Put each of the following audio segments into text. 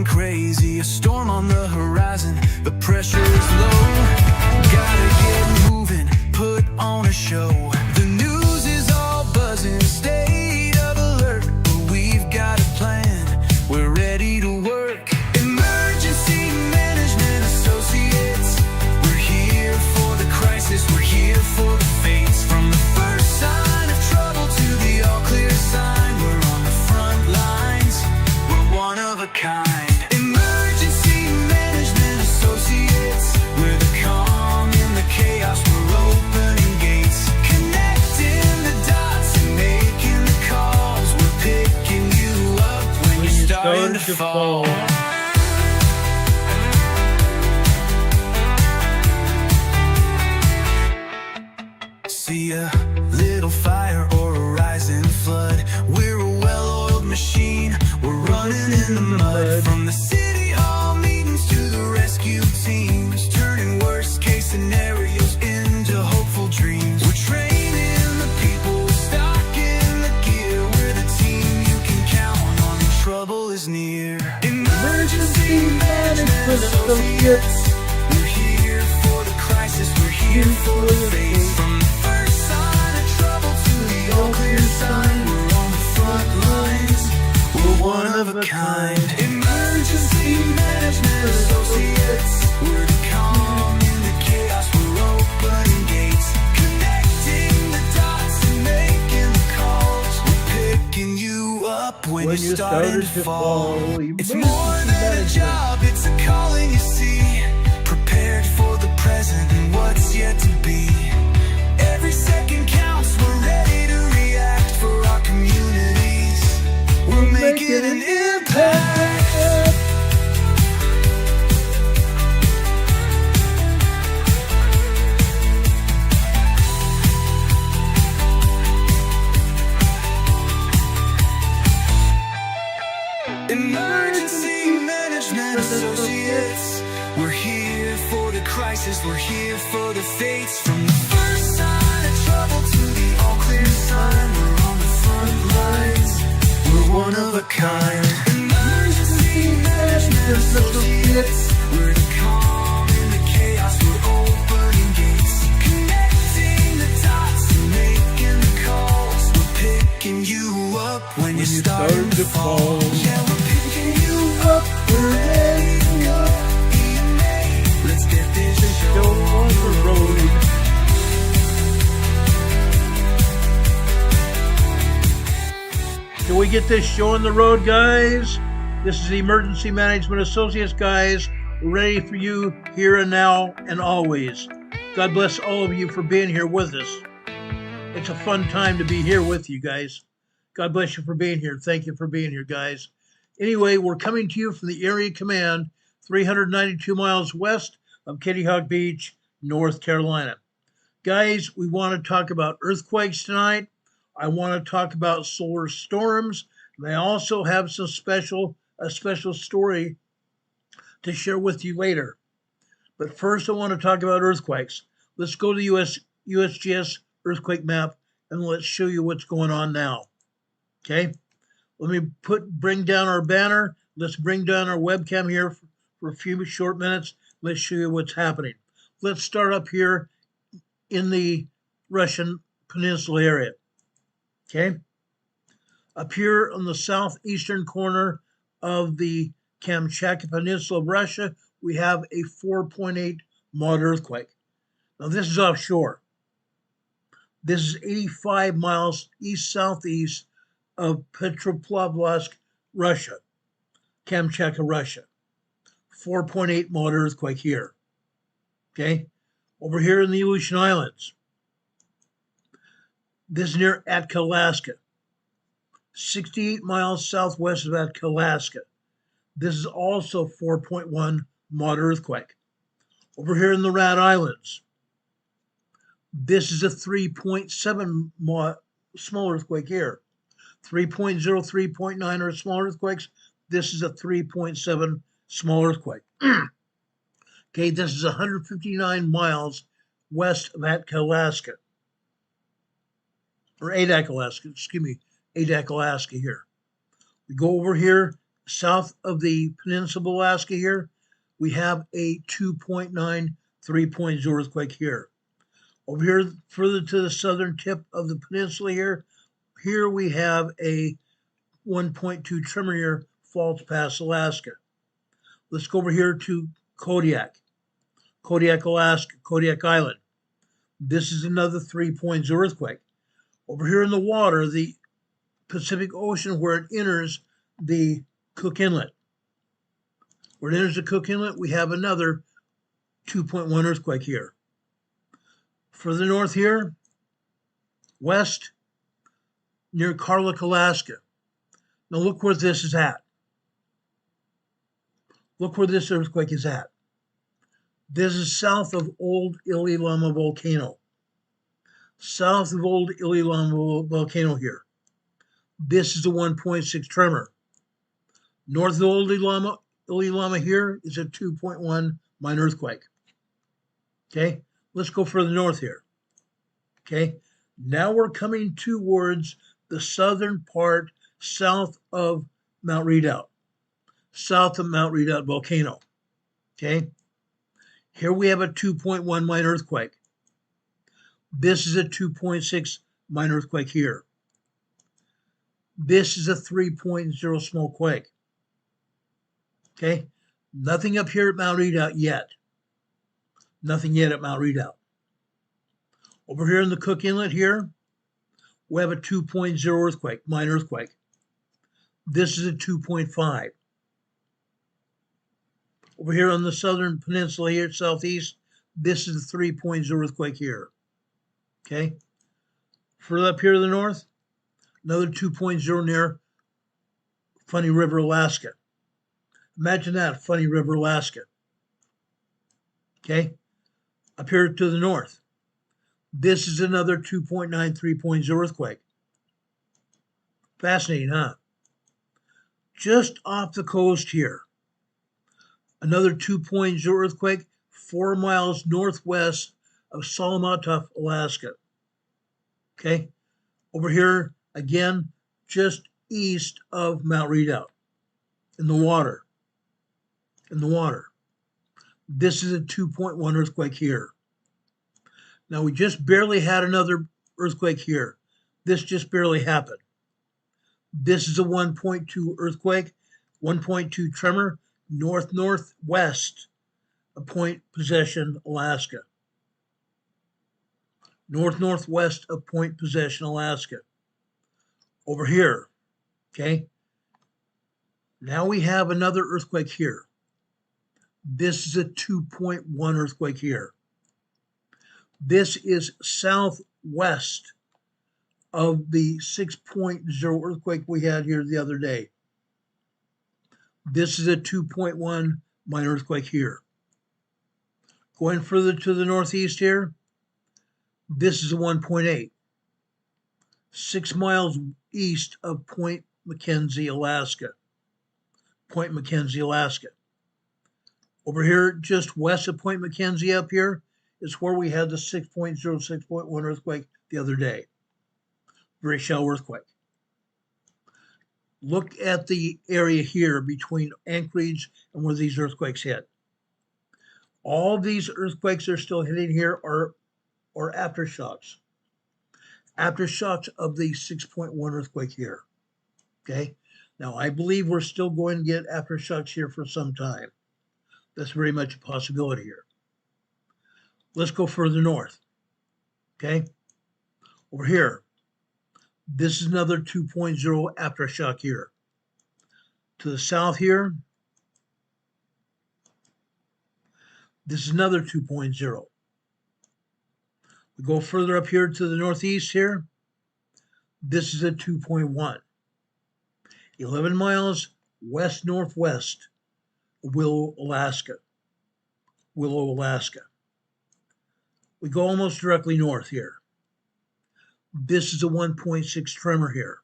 crazy, a storm on the horizon, the pressure is low. Gotta get moving, put on a show. The news is all buzzing, state of alert, but we've got a plan, we're ready to work. Emergency Management Associates, we're here for the crisis, we're here for the fates. From the first sign of trouble to the all clear sign, we're on the front lines, we're one of a kind. Emergency Management Associates, we're the calm in the chaos, we're opening gates, connecting the dots and making the calls. We're picking you up when you're starting to fall. See a little fire or a rising flood, we're a well-oiled machine, we're running in the mud. From the city hall meetings to the rescue teams, turning worst case scenarios into hopeful dreams. We're training the people, we're stocking the gear, we're the team you can count on when trouble is near. Emergency Management Associates, we're here for the crisis, we're here for the face. From the first sign of trouble to the all clear sign, we're on the front lines, we're one of a kind. Emergency Management Associates, we're the calm in the chaos, we're opening gates, connecting the dots and making the calls. We're picking you up when you're starting to fall. It's more than a job, it's a calling, you see. Prepared for the present and what's yet to be. Every second counts, we're ready to react for our communities. We're making an impact. Emergency Management Associates, we're here for the crisis, we're here for the fates. From the first sign of trouble to the all clear sign, we're on the front lines, we're one of a kind. Emergency Management Associates, we're the calm in the chaos, we're opening gates, connecting the dots and making the calls. We're picking you up when you're starting to fall. Yeah, we're picking you up, we're ready to go. EMA, let's get this show on the road. Can we get this show on the road, guys? This is the Emergency Management Associates, guys. We're ready for you here and now and always. God bless all of you for being here with us. It's a fun time to be here with you guys. God bless you for being here. Thank you for being here, guys. Anyway, we're coming to you from the Area Command, 392 miles west of Kitty Hawk Beach, North Carolina. Guys, we want to talk about earthquakes tonight. I want to talk about solar storms. And I also have a special story to share with you later. But first, I want to talk about earthquakes. Let's go to the USGS earthquake map and let's show you what's going on now. Okay? Let me bring down our banner. Let's bring down our webcam here for a few short minutes. Let's show you what's happening. Let's start up here in the Russian Peninsula area. Okay? Up here on the southeastern corner of the Kamchatka Peninsula of Russia, we have a 4.8 moderate earthquake. Now, this is offshore. This is 85 miles east-southeast of Petropavlovsk, Russia, Kamchatka, Russia. 4.8 moderate earthquake here. Okay? Over here in the Aleutian Islands, this is near Alaska, 68 miles southwest of Alaska. This is also 4.1 moderate earthquake. Over here in the Rat Islands, this is a 3.7 small earthquake here. 3.0, 3.9 are small earthquakes. This is a 3.7 small earthquake. Okay, this is 159 miles west of Alaska. Or Adak, Alaska, excuse me, Adak, Alaska here. We go over here South of the peninsula of Alaska here, we have a 2.9 3.0 earthquake here. Over here, further to the southern tip of the peninsula here we have a 1.2 tremor here, Falls Pass, Alaska. Let's go over here to Kodiak, Alaska, Kodiak Island. This is another 3.0 earthquake. Over here in the water, the Pacific Ocean, where it enters the Cook Inlet. Where it enters the Cook Inlet, we have another 2.1 earthquake here. Further north here, west, near Karluk, Alaska. Now look where this is at. Look where this earthquake is at. This is south of Old Ililama Volcano. South of Old Ililama Volcano here. This is a 1.6 tremor. North of Old Ililama here is a 2.1 minor earthquake. Okay, let's go further north here. Okay, now we're coming towards the southern part, south of Mount Redoubt. South of Mount Redoubt Volcano. Okay, here we have a 2.1 minor earthquake. This is a 2.6 minor earthquake here. This is a 3.0 small quake. Okay, nothing up here at Mount Redoubt yet. Nothing yet at Mount Redoubt. Over here in the Cook Inlet here, we have a 2.0 earthquake, minor earthquake. This is a 2.5. Over here on the southern peninsula here, southeast, this is a 3.0 earthquake here. Okay. Further up here to the north, another 2.0 near Funny River, Alaska. Imagine that, Funny River, Alaska. Okay. Up here to the north, this is another 2.9 3.0 earthquake. Fascinating, huh? Just off the coast here, another 2.0 earthquake 4 miles northwest of Salamatov, Alaska. Okay, over here again, just east of Mount Redoubt, in the water. This is a 2.1 earthquake here. Now we just barely had another earthquake here. This just barely happened. This is a 1.2 earthquake, 1.2 tremor, northwest of Point Possession, Alaska. Northwest of Point Possession, Alaska. Over here, okay? Now we have another earthquake here. This is a 2.1 earthquake here. This is southwest of the 6.0 earthquake we had here the other day. This is a 2.1 minor earthquake here. Going further to the northeast here, this is a 1.8. 6 miles east of Point McKenzie, Alaska. Point McKenzie, Alaska. Over here, just west of Point McKenzie up here, is where we had the 6.0, 6.1 earthquake the other day. Very shallow earthquake. Look at the area here between Anchorage and where these earthquakes hit. All these earthquakes are still hitting here are aftershocks. Aftershocks of the 6.1 earthquake here. Okay? Now, I believe we're still going to get aftershocks here for some time. That's very much a possibility here. Let's go further north. Okay? Over here, this is another 2.0 aftershock here. To the south here, this is another 2.0. We go further up here to the northeast here, this is a 2.1. 11 miles west-northwest of Willow, Alaska. We go almost directly north here. This is a 1.6 tremor here.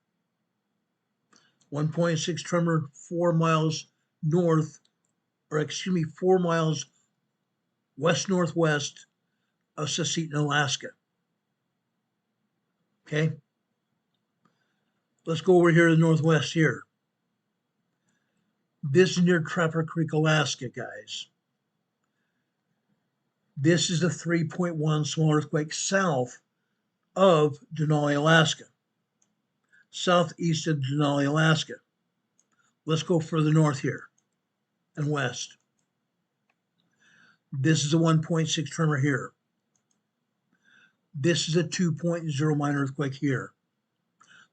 1.6 tremor 4 miles north, 4 miles west-northwest of Susseton, Alaska. Okay? Let's go over here to the northwest here. This is near Trapper Creek, Alaska, guys. This is a 3.1 small earthquake south of Denali, Alaska. Southeast of Denali, Alaska. Let's go further north here and west. This is a 1.6 tremor here. This is a 2.0 minor earthquake here.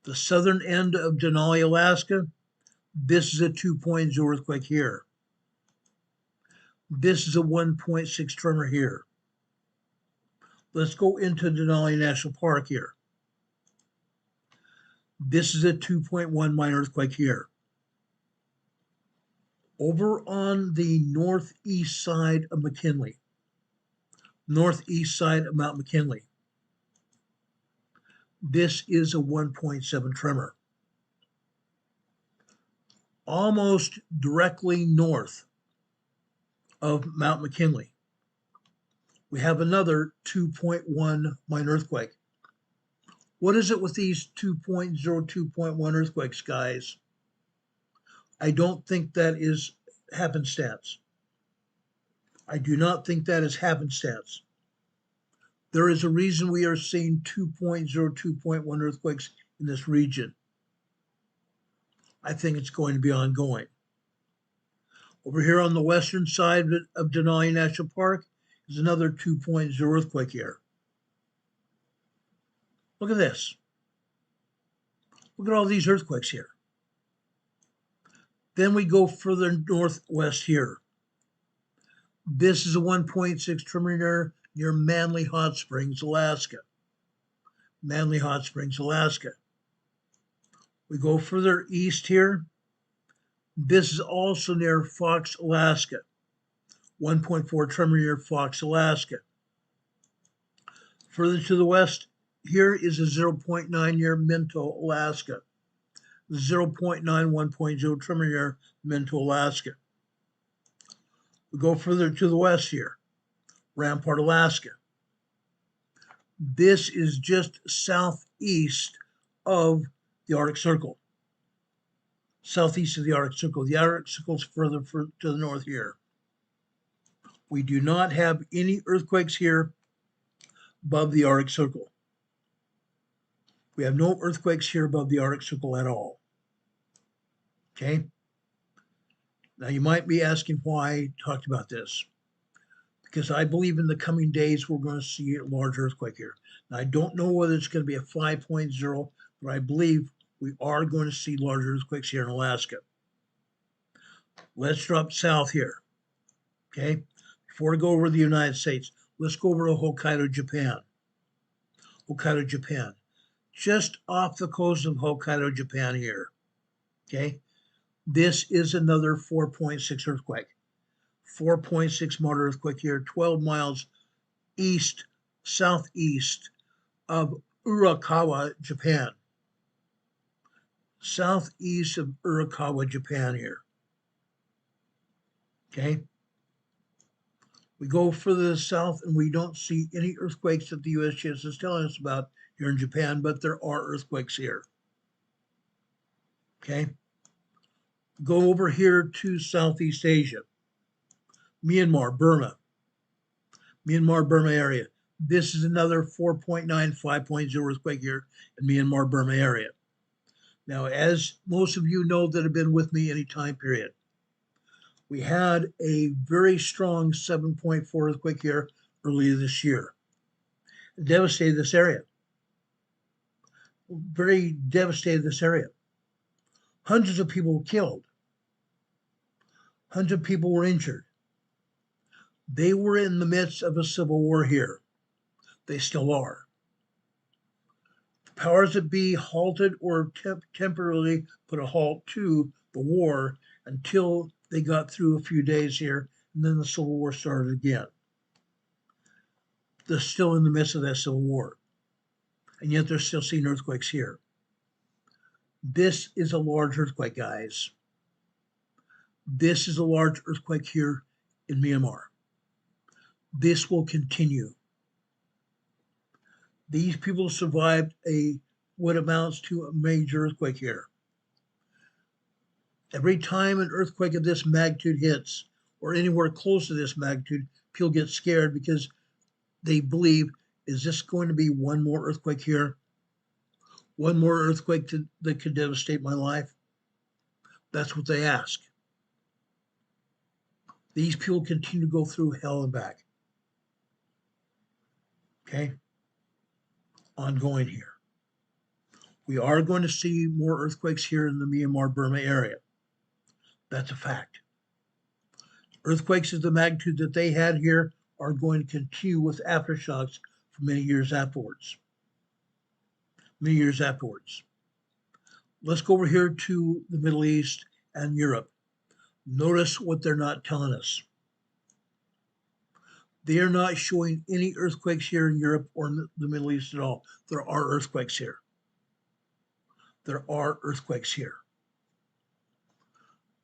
The southern end of Denali, Alaska, this is a 2.0 earthquake here. This is a 1.6 tremor here. Let's go into Denali National Park here. This is a 2.1 minor earthquake here. Over on the northeast side of McKinley, northeast side of Mount McKinley, this is a 1.7 tremor. Almost directly north of Mount McKinley, we have another 2.1 minor earthquake. What is it with these 2.0, 2.1 earthquakes, guys? I don't think that is happenstance. I do not think that is happenstance. There is a reason we are seeing 2.0, 2.1 earthquakes in this region. I think it's going to be ongoing. Over here on the western side of Denali National Park is another 2.0 earthquake here. Look at this. Look at all these earthquakes here. Then we go further northwest here. This is a 1.6 tremor near Manly Hot Springs, Alaska. Manly Hot Springs, Alaska. We go further east here. This is also near Fox, Alaska. 1.4 tremor near Fox, Alaska. Further to the west here is a 0.9 near Minto, Alaska. 0.9, 1.0 tremor near Minto, Alaska. We go further to the west here, Rampart, Alaska. This is just southeast of the Arctic Circle. Southeast of the Arctic Circle. The Arctic Circle is further to the north here. We do not have any earthquakes here above the Arctic Circle. We have no earthquakes here above the Arctic Circle at all. Okay? Now you might be asking why I talked about this. Because I believe in the coming days we're going to see a large earthquake here. Now I don't know whether it's going to be a 5.0, but I believe we are going to see large earthquakes here in Alaska. Let's drop south here. Okay? Before we go over the United States, let's go over to Hokkaido, Japan. Hokkaido, Japan. Just off the coast of Hokkaido, Japan here. Okay? This is another 4.6 earthquake. 4.6 motor earthquake here, 12 miles east, southeast of Urakawa, Japan. Southeast of Urakawa, Japan here. Okay? We go further south and we don't see any earthquakes that the USGS is telling us about here in Japan, but there are earthquakes here. Okay? Go over here to Southeast Asia. Myanmar, Burma. Myanmar, Burma area. This is another 4.9, 5.0 earthquake here in Myanmar, Burma area. Now, as most of you know that have been with me any time period, we had a very strong 7.4 earthquake here earlier this year. It devastated this area. Very devastated this area. Hundreds of people were killed. Hundreds of people were injured. They were in the midst of a civil war here. They still are. The powers that be halted or temporarily put a halt to the war until they got through a few days here, and then the Civil War started again. They're still in the midst of that Civil War, and yet they're still seeing earthquakes here. This is a large earthquake, guys. This is a large earthquake here in Myanmar. This will continue. These people survived what amounts to a major earthquake here. Every time an earthquake of this magnitude hits, or anywhere close to this magnitude, people get scared because they believe, is this going to be one more earthquake here? One more earthquake that could devastate my life? That's what they ask. These people continue to go through hell and back. Okay? Ongoing here. We are going to see more earthquakes here in the Myanmar-Burma area. That's a fact. Earthquakes of the magnitude that they had here are going to continue with aftershocks for many years afterwards. Many years afterwards. Let's go over here to the Middle East and Europe. Notice what they're not telling us. They are not showing any earthquakes here in Europe or in the Middle East at all. There are earthquakes here. There are earthquakes here.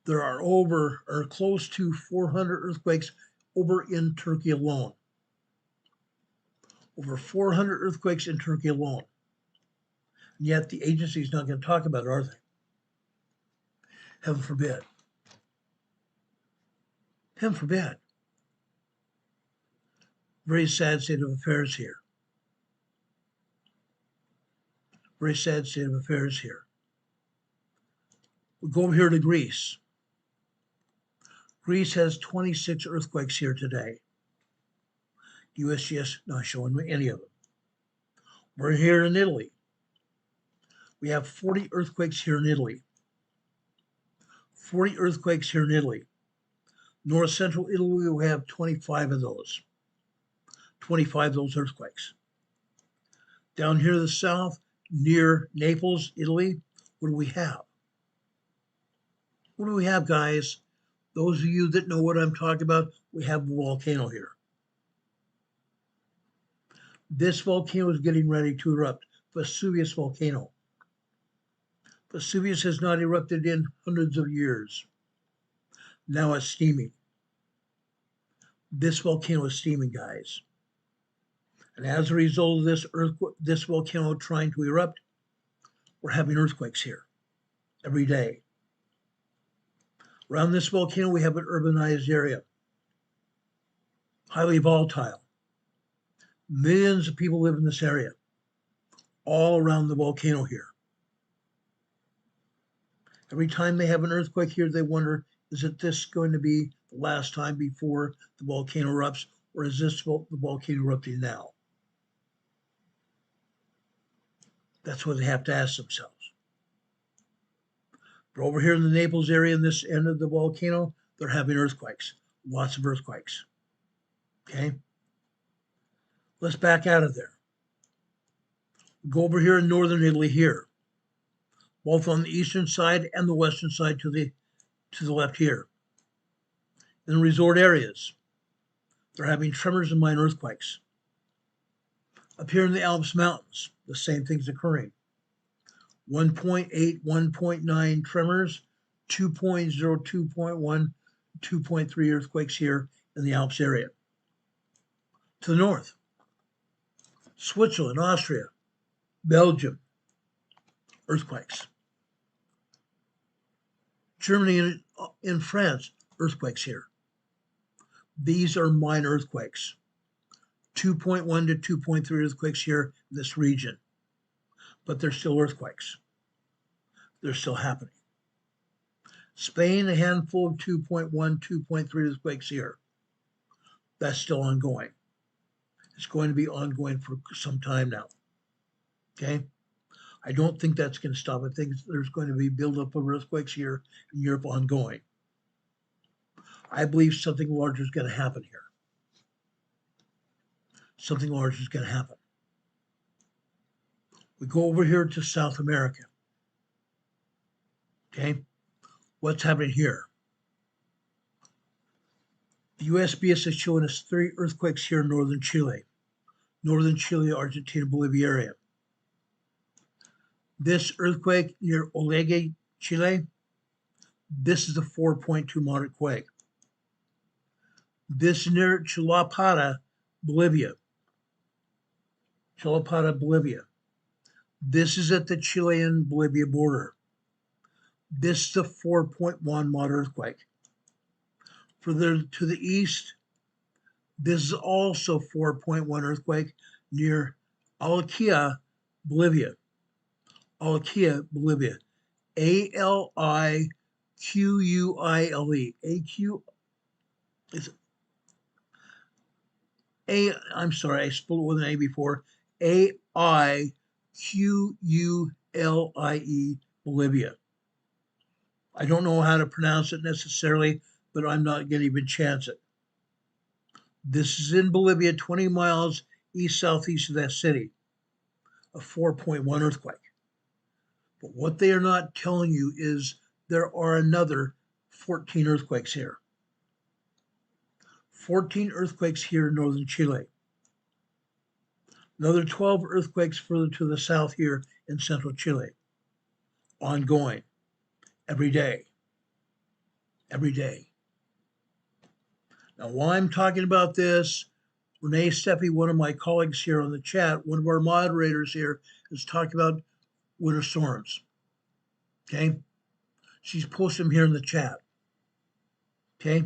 There are over or close to 400 earthquakes over in Turkey alone. Over 400 earthquakes in Turkey alone. And yet the agency is not going to talk about it, are they? Heaven forbid. Heaven forbid. Very sad state of affairs here. Very sad state of affairs here. We go over here to Greece. Greece has 26 earthquakes here today. USGS not showing me any of them. We're here in Italy. We have 40 earthquakes here in Italy. 40 earthquakes here in Italy. North Central Italy, we have 25 of those. 25 of those earthquakes. Down here to the south, near Naples, Italy, what do we have? What do we have, guys? Those of you that know what I'm talking about, we have a volcano here. This volcano is getting ready to erupt. Vesuvius volcano. Vesuvius has not erupted in hundreds of years. Now it's steaming. This volcano is steaming, guys. And as a result of this volcano trying to erupt, we're having earthquakes here every day. Around this volcano, we have an urbanized area, highly volatile. Millions of people live in this area, all around the volcano here. Every time they have an earthquake here, they wonder, is it this going to be the last time before the volcano erupts, or is this the volcano erupting now? That's what they have to ask themselves. But over here in the Naples area, in this end of the volcano, they're having earthquakes, lots of earthquakes. Okay? Let's back out of there. Go over here in northern Italy here, both on the eastern side and the western side to the left here. In the resort areas, they're having tremors and minor earthquakes. Up here in the Alps Mountains, the same thing's occurring. 1.8, 1.9 tremors, 2.0, 2.1, 2.3 earthquakes here in the Alps area. To the north, Switzerland, Austria, Belgium, earthquakes. Germany and in France, earthquakes here. These are minor earthquakes. 2.1 to 2.3 earthquakes here in this region. But they're still earthquakes. They're still happening. Spain, a handful of 2.1, 2.3 earthquakes here. That's still ongoing. It's going to be ongoing for some time now. Okay? I don't think that's going to stop. I think there's going to be buildup of earthquakes here in Europe ongoing. I believe something larger is going to happen here. Something large is going to happen. We go over here to South America. Okay, what's happening here? The USGS is showing us 3 earthquakes here in northern Chile, Argentina, Bolivia area. This earthquake near Olegue, Chile, this is a 4.2 moderate quake. This near Chilapata, Bolivia. This is at the Chilean-Bolivia border. This is a 4.1 moderate earthquake. Further to the east, this is also 4.1 earthquake near Aveyah, Bolivia. Aveyah, Bolivia. Aliquile. AQ. It's A. I'm sorry, I spelled it with an A before. Aiqulie, Bolivia. I don't know how to pronounce it necessarily, but I'm not going to even chance it. This is in Bolivia, 20 miles east-southeast of that city. A 4.1 earthquake. But what they are not telling you is there are another 14 earthquakes here. 14 earthquakes here in northern Chile. Another 12 earthquakes further to the south here in central Chile. Ongoing. Every day. Every day. Now, while I'm talking about this, Renee Steffi, one of my colleagues here on the chat, one of our moderators here, is talking about winter storms. Okay? She's posted them here in the chat. Okay?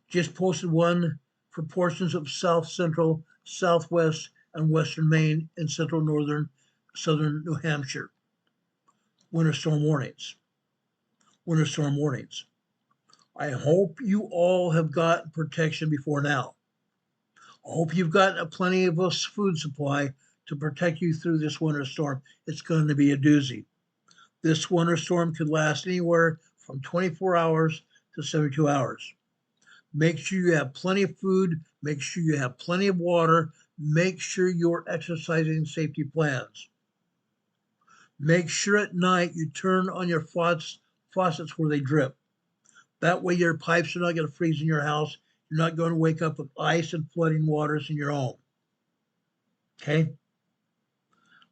Just posted one for portions of south central, southwest, and western Maine and central northern, southern New Hampshire. Winter storm warnings. Winter storm warnings. I hope you all have gotten protection before now. I hope you've gotten plenty of a food supply to protect you through this winter storm. It's going to be a doozy. This winter storm could last anywhere from 24 hours to 72 hours. Make sure you have plenty of food. Make sure you have plenty of water. Make sure you're exercising safety plans. Make sure at night you turn on your faucets where they drip. That way your pipes are not going to freeze in your house. You're not going to wake up with ice and flooding waters in your home. Okay?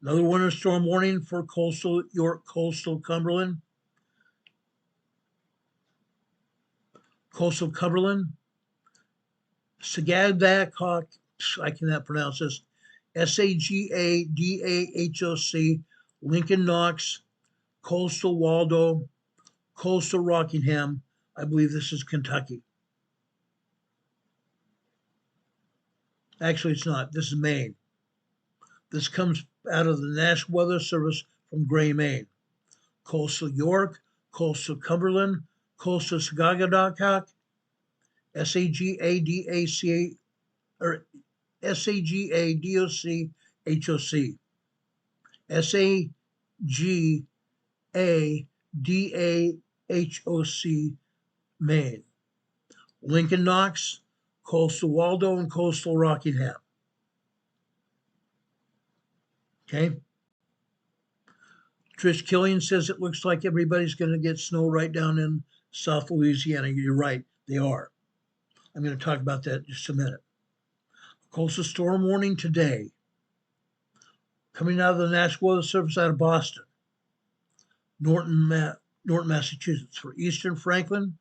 Another winter storm warning for coastal York, coastal Cumberland. Coastal Cumberland. Sagadahoc, I cannot pronounce this. Sagadahoc, Lincoln Knox, coastal Waldo, coastal Rockingham. I believe this is Kentucky. Actually, it's not. This is Maine. This comes out of the National Weather Service from Gray, Maine. Coastal York, coastal Cumberland, coastal Sagadahoc, Sagadahoc, or Sagadahoc, Sagadahoc, Maine. Lincoln Knox, coastal Waldo, and coastal Rockingham. Okay. Trish Killian says it looks like everybody's going to get snow right down in South Louisiana. You're right, they are. I'm going to talk about that in just a minute. Coastal storm warning today, coming out of the National Weather Service out of Boston, Norton, Massachusetts, for eastern Franklin,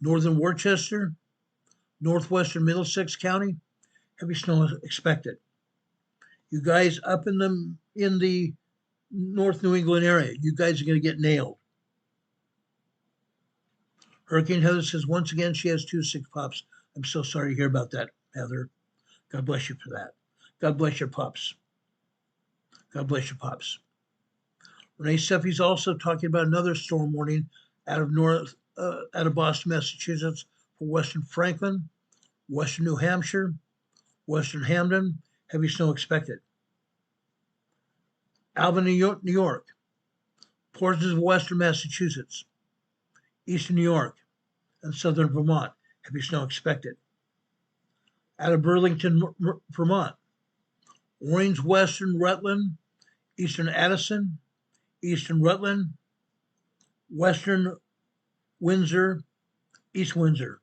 northern Worcester, northwestern Middlesex County. Heavy snow is expected. You guys up in the North New England area, you guys are going to get nailed. Hurricane Heather says once again she has 2 sick pups. I'm so sorry to hear about that, Heather. God bless you for that. God bless your pups. God bless your pups. Renee Steffi's also talking about another storm warning out of Boston, Massachusetts, for western Franklin, western New Hampshire, western Hamden. Heavy snow expected. Albany, New York, portions of western Massachusetts, eastern New York, and southern Vermont. Heavy snow expected. Out of Burlington, Vermont, Orange, western Rutland, eastern Addison, eastern Rutland, western Windsor, East Windsor.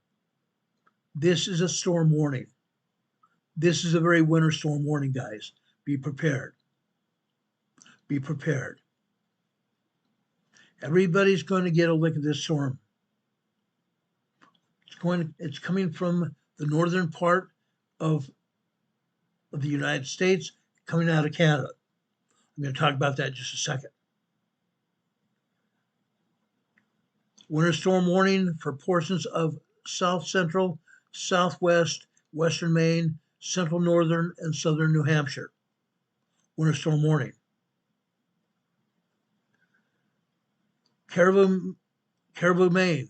This is a storm warning. This is a very winter storm warning, guys. Be prepared. Be prepared. Everybody's going to get a lick of this storm. It's coming from the northern part of the United States, coming out of Canada. I'm going to talk about that in just a second. Winter storm warning for portions of south central, southwest, western Maine, central northern, and southern New Hampshire. Winter storm warning. Caribou, Maine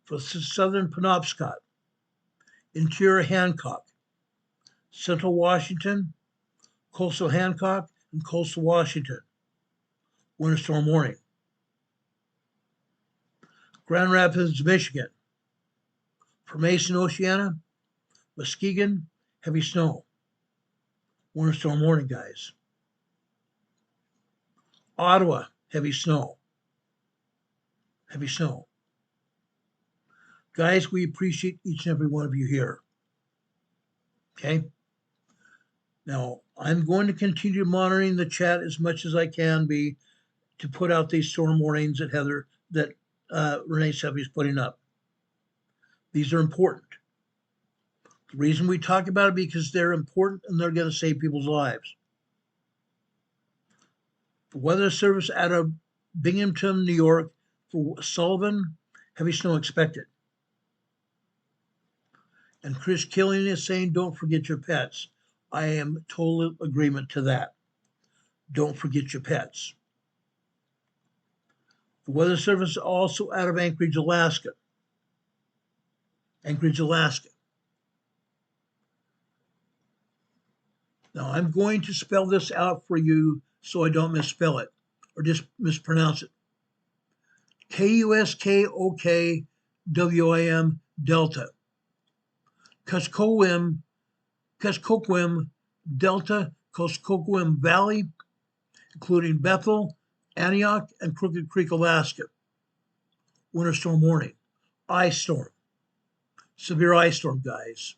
for southern Penobscot, interior Hancock, central Washington, coastal Hancock, and coastal Washington. Winter storm warning. Grand Rapids, Michigan, for Mason, Oceana, Muskegon, heavy snow. Winter storm warning, guys. Ottawa, heavy snow. Heavy snow. Guys, we appreciate each and every one of you here. Okay? Now, I'm going to continue monitoring the chat as much as I can be to put out these storm warnings that Renee Sevi is putting up. These are important. The reason we talk about it because they're important and they're going to save people's lives. The Weather Service out of Binghamton, New York, for Sullivan, heavy snow expected. And Chris Killian is saying, don't forget your pets. I am total agreement to that. Don't forget your pets. The Weather Service also out of Anchorage, Alaska. Anchorage, Alaska. Now I'm going to spell this out for you so I don't misspell it or just mispronounce it. Kuskokkwim, Delta. Kuskokwim, Delta, Kuskokwim Valley, including Bethel, Antioch, and Crooked Creek, Alaska. Winter storm warning. Ice storm. Severe ice storm, guys.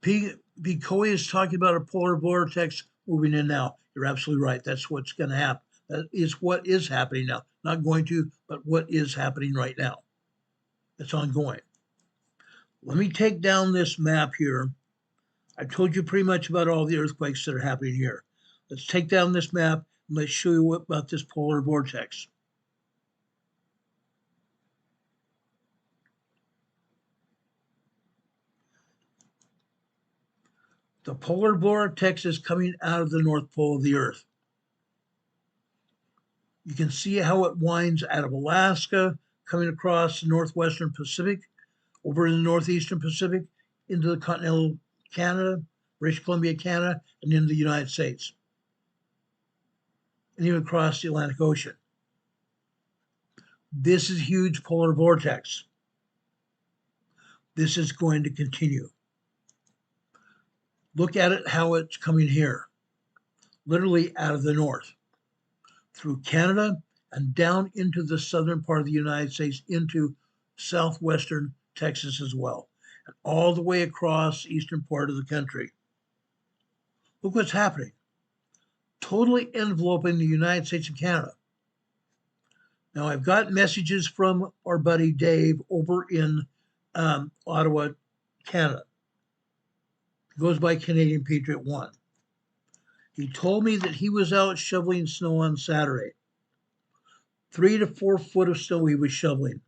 Coy is talking about a polar vortex moving in now. You're absolutely right. That's what's going to happen. That is what is happening now. Not going to, but what is happening right now. It's ongoing. Let me take down this map here. I told you pretty much about all the earthquakes that are happening here. Let's take down this map and let's show you about this polar vortex. The polar vortex is coming out of the North Pole of the Earth. You can see how it winds out of Alaska, coming across the northwestern Pacific, over in the northeastern Pacific, into the continental Canada, British Columbia, Canada, and into the United States, and even across the Atlantic Ocean. This is a huge polar vortex. This is going to continue. Look at it, how it's coming here, literally out of the north, through Canada and down into the southern part of the United States, into southwestern Texas as well, and all the way across the eastern part of the country. Look what's happening. Totally enveloping the United States and Canada. Now, I've got messages from our buddy Dave over in Ottawa, Canada. He goes by Canadian Patriot 1. He told me that he was out shoveling snow on Saturday. 3 to 4 foot of snow he was shoveling.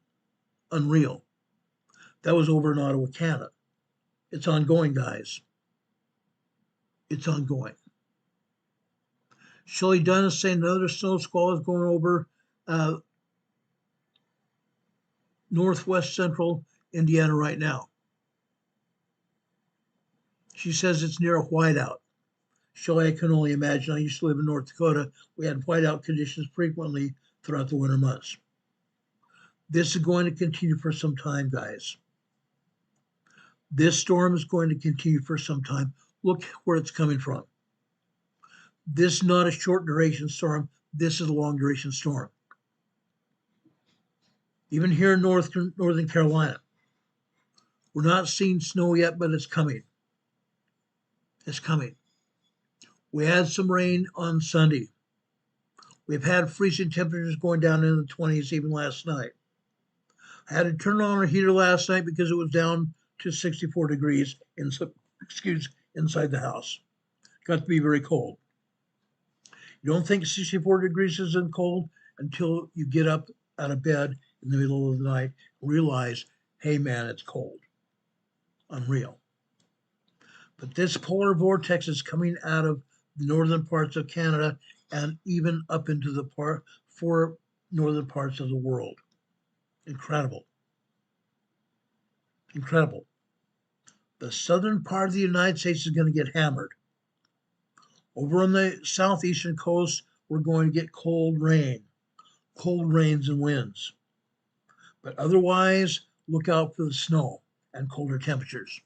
Unreal. That was over in Ottawa, Canada. It's ongoing, guys. It's ongoing. Shelley Dunn is saying another snow squall is going over northwest central Indiana right now. She says it's near a whiteout. Shelley, I can only imagine. I used to live in North Dakota. We had whiteout conditions frequently throughout the winter months. This is going to continue for some time, guys. This storm is going to continue for some time. Look where it's coming from. This is not a short duration storm. This is a long duration storm. Even here in Northern Carolina, we're not seeing snow yet, but it's coming. It's coming. We had some rain on Sunday. We've had freezing temperatures going down into the 20s even last night. I had to turn on our heater last night because it was down to 64 degrees inside the house. Got to be very cold. You don't think 64 degrees isn't cold until you get up out of bed in the middle of the night and realize, hey man, it's cold. Unreal. But this polar vortex is coming out of the northern parts of Canada and even up into the four northern parts of the world. Incredible. Incredible. The southern part of the United States is going to get hammered. Over on the southeastern coast, we're going to get cold rains and winds. But otherwise, look out for the snow and colder temperatures.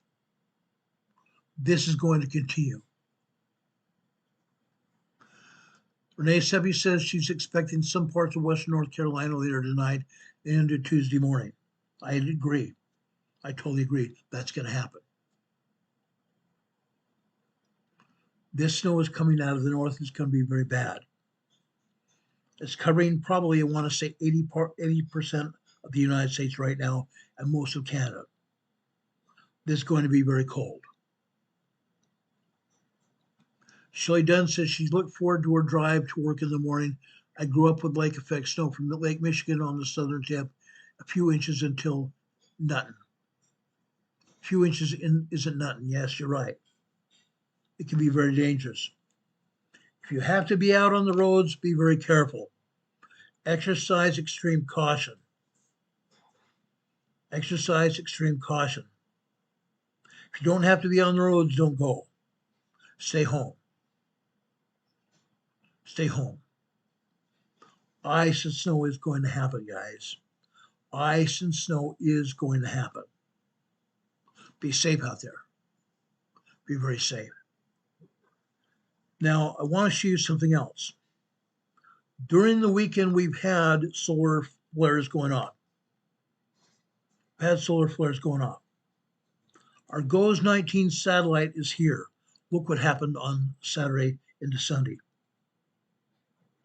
This is going to continue. Renee Seppi says she's expecting some parts of western North Carolina later tonight and into Tuesday morning. I agree. I totally agree. That's going to happen. This snow is coming out of the north. It's going to be very bad. It's covering probably, I want to say, 80% of the United States right now and most of Canada. This is going to be very cold. Shelley Dunn says she looked forward to her drive to work in the morning. I grew up with lake effect snow from Lake Michigan on the southern tip, a few inches until nothing. A few inches isn't nothing. Yes, you're right. It can be very dangerous. If you have to be out on the roads, be very careful. Exercise extreme caution. Exercise extreme caution. If you don't have to be on the roads, don't go. Stay home. Stay home. Ice and snow is going to happen, guys. Ice and snow is going to happen. Be safe out there. Be very safe. Now, I want to show you something else. During the weekend, we've had solar flares going on. Our GOES 19 satellite is here. Look what happened on Saturday into Sunday.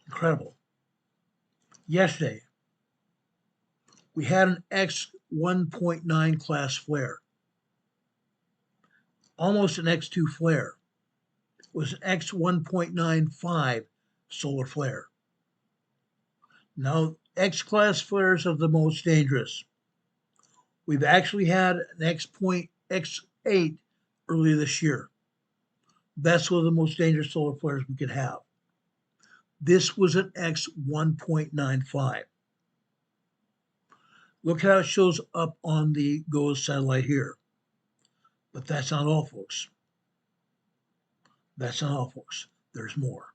Incredible. Yesterday, we had an X 1.9 class flare. Almost an X2 flare. It was an X 1.95 solar flare. Now, X-class flares are the most dangerous. We've actually had an X8 earlier this year. That's one of the most dangerous solar flares we could have. This was an X 1.95. Look how it shows up on the GOES satellite here. But that's not all, folks. That's not all, folks. There's more.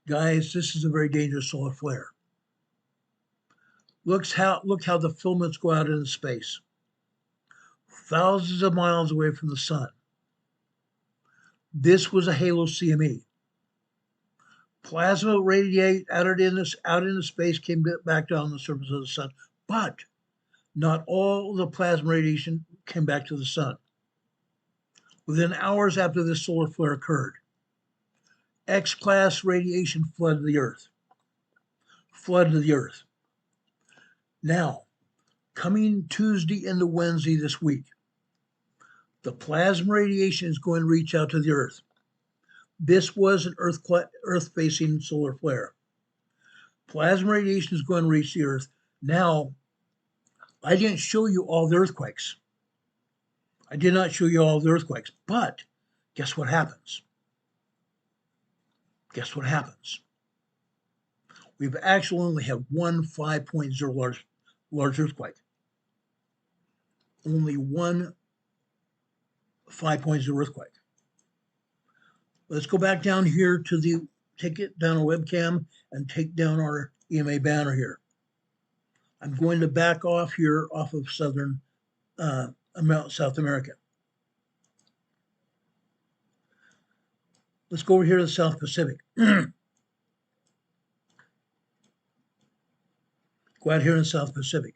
Guys, this is a very dangerous solar flare. Look how the filaments go out into space. Thousands of miles away from the sun. This was a halo CME. Plasma radiate out into space, came back down on the surface of the sun, but not all the plasma radiation came back to the sun. Within hours after this solar flare occurred, X-class radiation flooded the Earth. Now, coming Tuesday into Wednesday this week, the plasma radiation is going to reach out to the Earth. This was an Earth-facing solar flare. Plasma radiation is going to reach the Earth. Now, I didn't show you all the earthquakes. I did not show you all the earthquakes, but guess what happens? Guess what happens? We've actually only had one 5.0 large earthquake. Only one 5.0 earthquake. Let's go back down here to take it down our webcam and take down our EMA banner here. I'm going to back off here off of South America. Let's go over here to the South Pacific. Go out here in the South Pacific.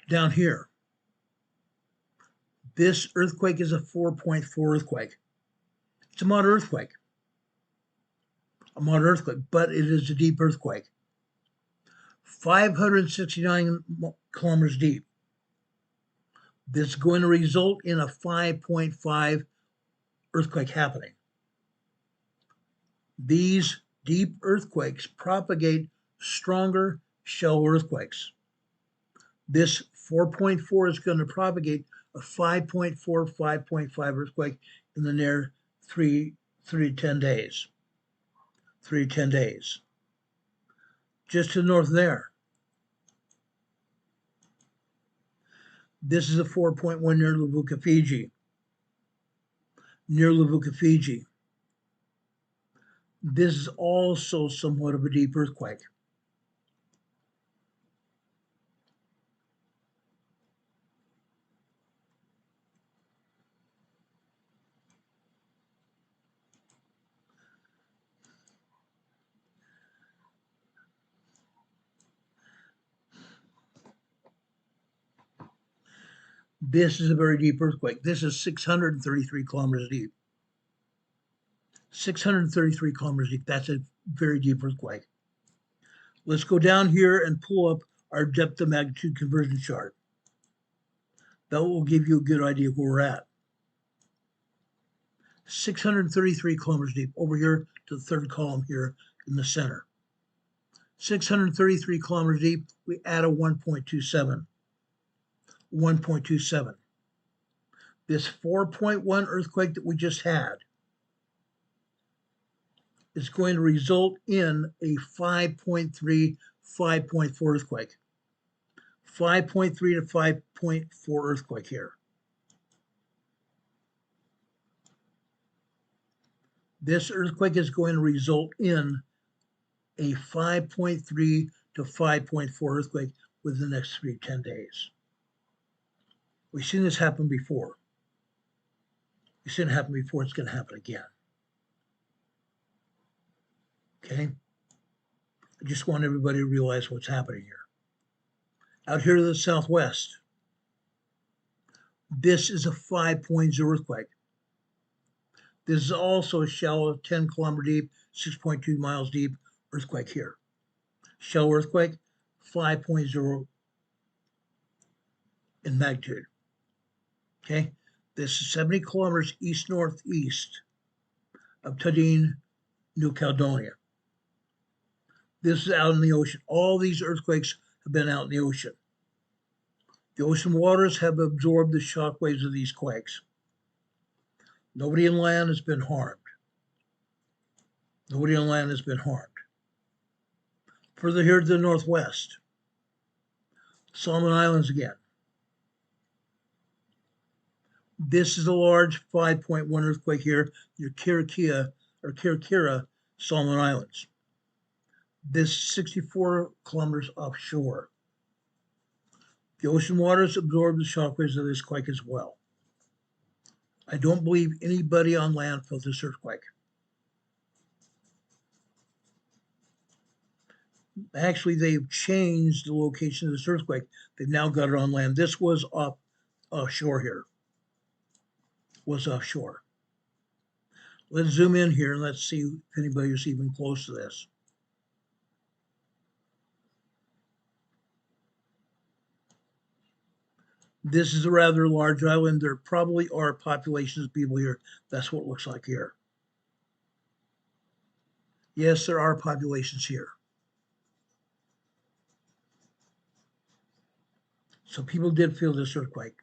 Down here. This earthquake is a 4.4 earthquake. It's a moderate earthquake. But it is a deep earthquake. 569 kilometers deep. This is going to result in a 5.5 earthquake happening. These deep earthquakes propagate stronger shell earthquakes. This 4.4 is going to propagate a 5.4, 5.5 earthquake in the near 3 to 10 days. 3 to 10 days. Just to the north there. This is a 4.1 near Levuka, Fiji. Near Levuka, Fiji. This is also somewhat of a deep earthquake. This is a very deep earthquake. This is 633 kilometers deep. 633 kilometers deep. That's a very deep earthquake. Let's go down here and pull up our depth of magnitude conversion chart. That will give you a good idea of where we're at. 633 kilometers deep, over here to the third column here in the center. 633 kilometers deep, we add a 1.27. 1.27. This 4.1 earthquake that we just had is going to result in a 5.3, 5.4 earthquake. 5.3 to 5.4 earthquake here. This earthquake is going to result in a 5.3 to 5.4 earthquake within the next 3 to 10 days. We've seen this happen before. We've seen it happen before. It's going to happen again. Okay? I just want everybody to realize what's happening here. Out here to the southwest, this is a 5.0 earthquake. This is also a shallow 10 kilometer deep, 6.2 miles deep earthquake here. Shallow earthquake, 5.0 in magnitude. Okay, this is 70 kilometers east-northeast of Tadine, New Caledonia. This is out in the ocean. All these earthquakes have been out in the ocean. The ocean waters have absorbed the shock waves of these quakes. Nobody on land has been harmed. Nobody on land has been harmed. Further here to the northwest, Solomon Islands again. This is a large 5.1 earthquake here near Kirikira, Solomon Islands. This is 64 kilometers offshore. The ocean waters absorb the shockwaves of this quake as well. I don't believe anybody on land felt this earthquake. Actually, they've changed the location of this earthquake. They've now got it on land. This was offshore here. Was offshore. Let's zoom in here and let's see if anybody is even close to this. This is a rather large island. There probably are populations of people here. That's what it looks like here. Yes, there are populations here. So people did feel this earthquake.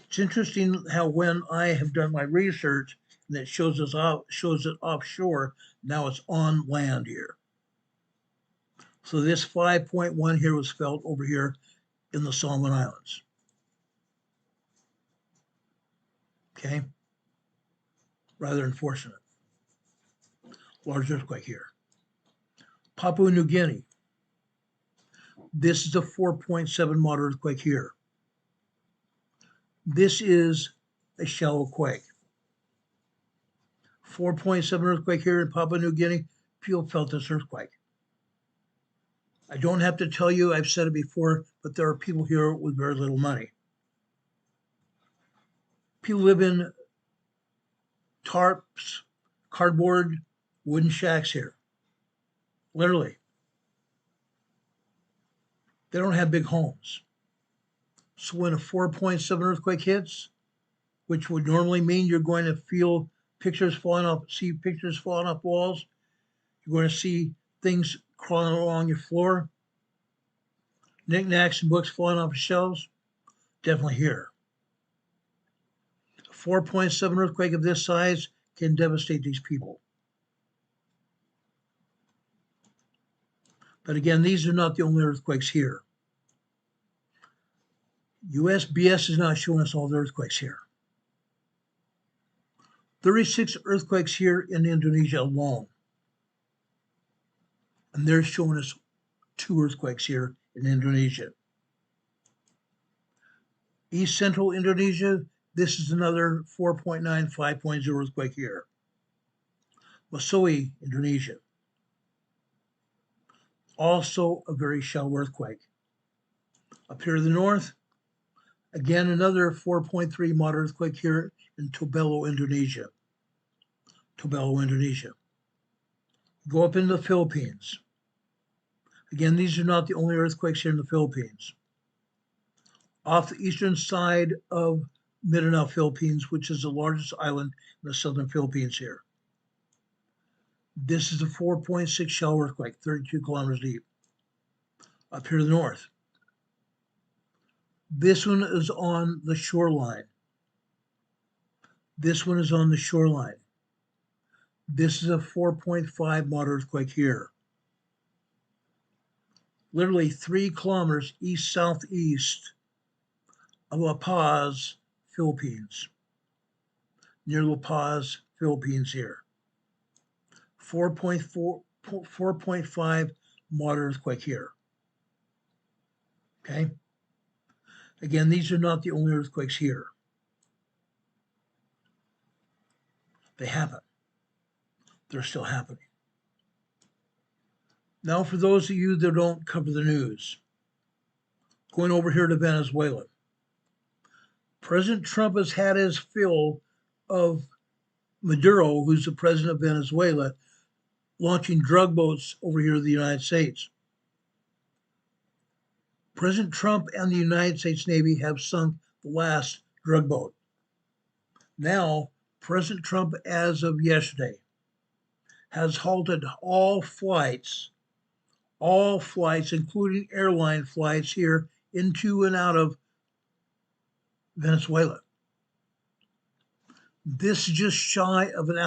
It's interesting how when I have done my research and it shows it offshore, now it's on land here. So this 5.1 here was felt over here in the Solomon Islands. Okay, rather unfortunate. Large earthquake here. Papua New Guinea. This is a 4.7 moderate earthquake here. This is a shallow quake. 4.7 earthquake here in Papua New Guinea. People felt this earthquake. I don't have to tell you, I've said it before, but there are people here with very little money. People live in tarps, cardboard, wooden shacks here. Literally. They don't have big homes. So when a 4.7 earthquake hits, which would normally mean you're going to feel pictures falling off, see pictures falling off walls, you're going to see things crawling along your floor, knickknacks and books falling off the shelves, definitely here. A 4.7 earthquake of this size can devastate these people. But again, these are not the only earthquakes here. USBS is not showing us all the earthquakes here. 36 earthquakes here in Indonesia alone. And they're showing us 2 earthquakes here in Indonesia. East Central Indonesia, this is another 4.9, 5.0 earthquake here. Masohi, Indonesia. Also a very shallow earthquake. Up here to the north, again, another 4.3 moderate earthquake here in Tobelo, Indonesia. Tobelo, Indonesia. Go up into the Philippines. Again, these are not the only earthquakes here in the Philippines. Off the eastern side of Mindanao, Philippines, which is the largest island in the southern Philippines here. This is a 4.6 shallow earthquake, 32 kilometers deep. Up here to the north. This one is on the shoreline. This one is on the shoreline. This is a 4.5 moderate earthquake here. Literally 3 kilometers east-southeast of La Paz, Philippines. Near La Paz, Philippines here. 4.5 moderate earthquake here. Okay? Again, these are not the only earthquakes here. They happen. They're still happening. Now, for those of you that don't cover the news, going over here to Venezuela. President Trump has had his fill of Maduro, who's the president of Venezuela, launching drug boats over here to the United States. President Trump and the United States Navy have sunk the last drug boat. Now, President Trump, as of yesterday, has halted all flights, including airline flights here into and out of Venezuela. This is just shy of an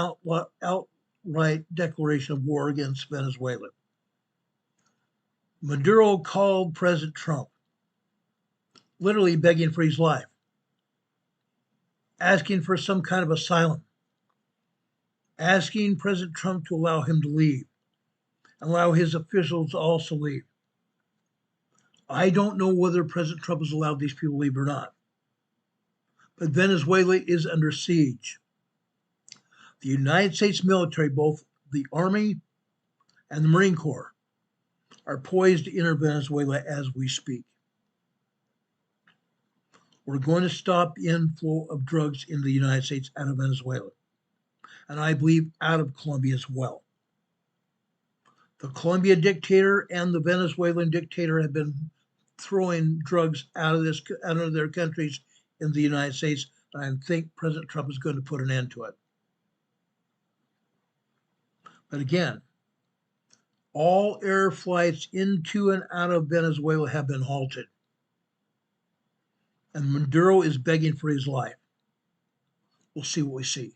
outright declaration of war against Venezuela. Maduro called President Trump, literally begging for his life, asking for some kind of asylum, asking President Trump to allow him to leave, allow his officials to also leave. I don't know whether President Trump has allowed these people to leave or not, but Venezuela is under siege. The United States military, both the Army and the Marine Corps, are poised to enter Venezuela as we speak. We're going to stop the inflow of drugs in the United States out of Venezuela, and I believe out of Colombia as well. The Colombian dictator and the Venezuelan dictator have been throwing drugs out of their countries in the United States, and I think President Trump is going to put an end to it. But again, all air flights into and out of Venezuela have been halted. And Maduro is begging for his life. We'll see what we see.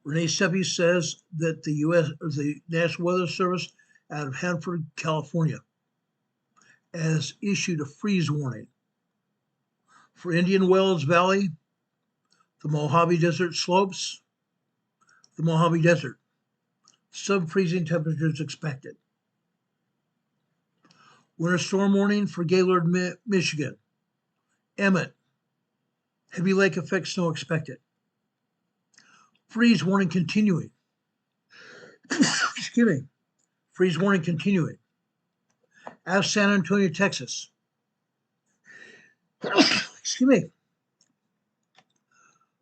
Renee Seppi says that the National Weather Service out of Hanford, California, has issued a freeze warning for Indian Wells Valley, the Mojave Desert slopes, the Mojave Desert. Sub-freezing temperatures expected. Winter storm warning for Gaylord, Michigan. Emmett, heavy lake effect snow expected. Freeze warning continuing. Excuse me. Freeze warning continuing. Out of San Antonio, Texas. Excuse me.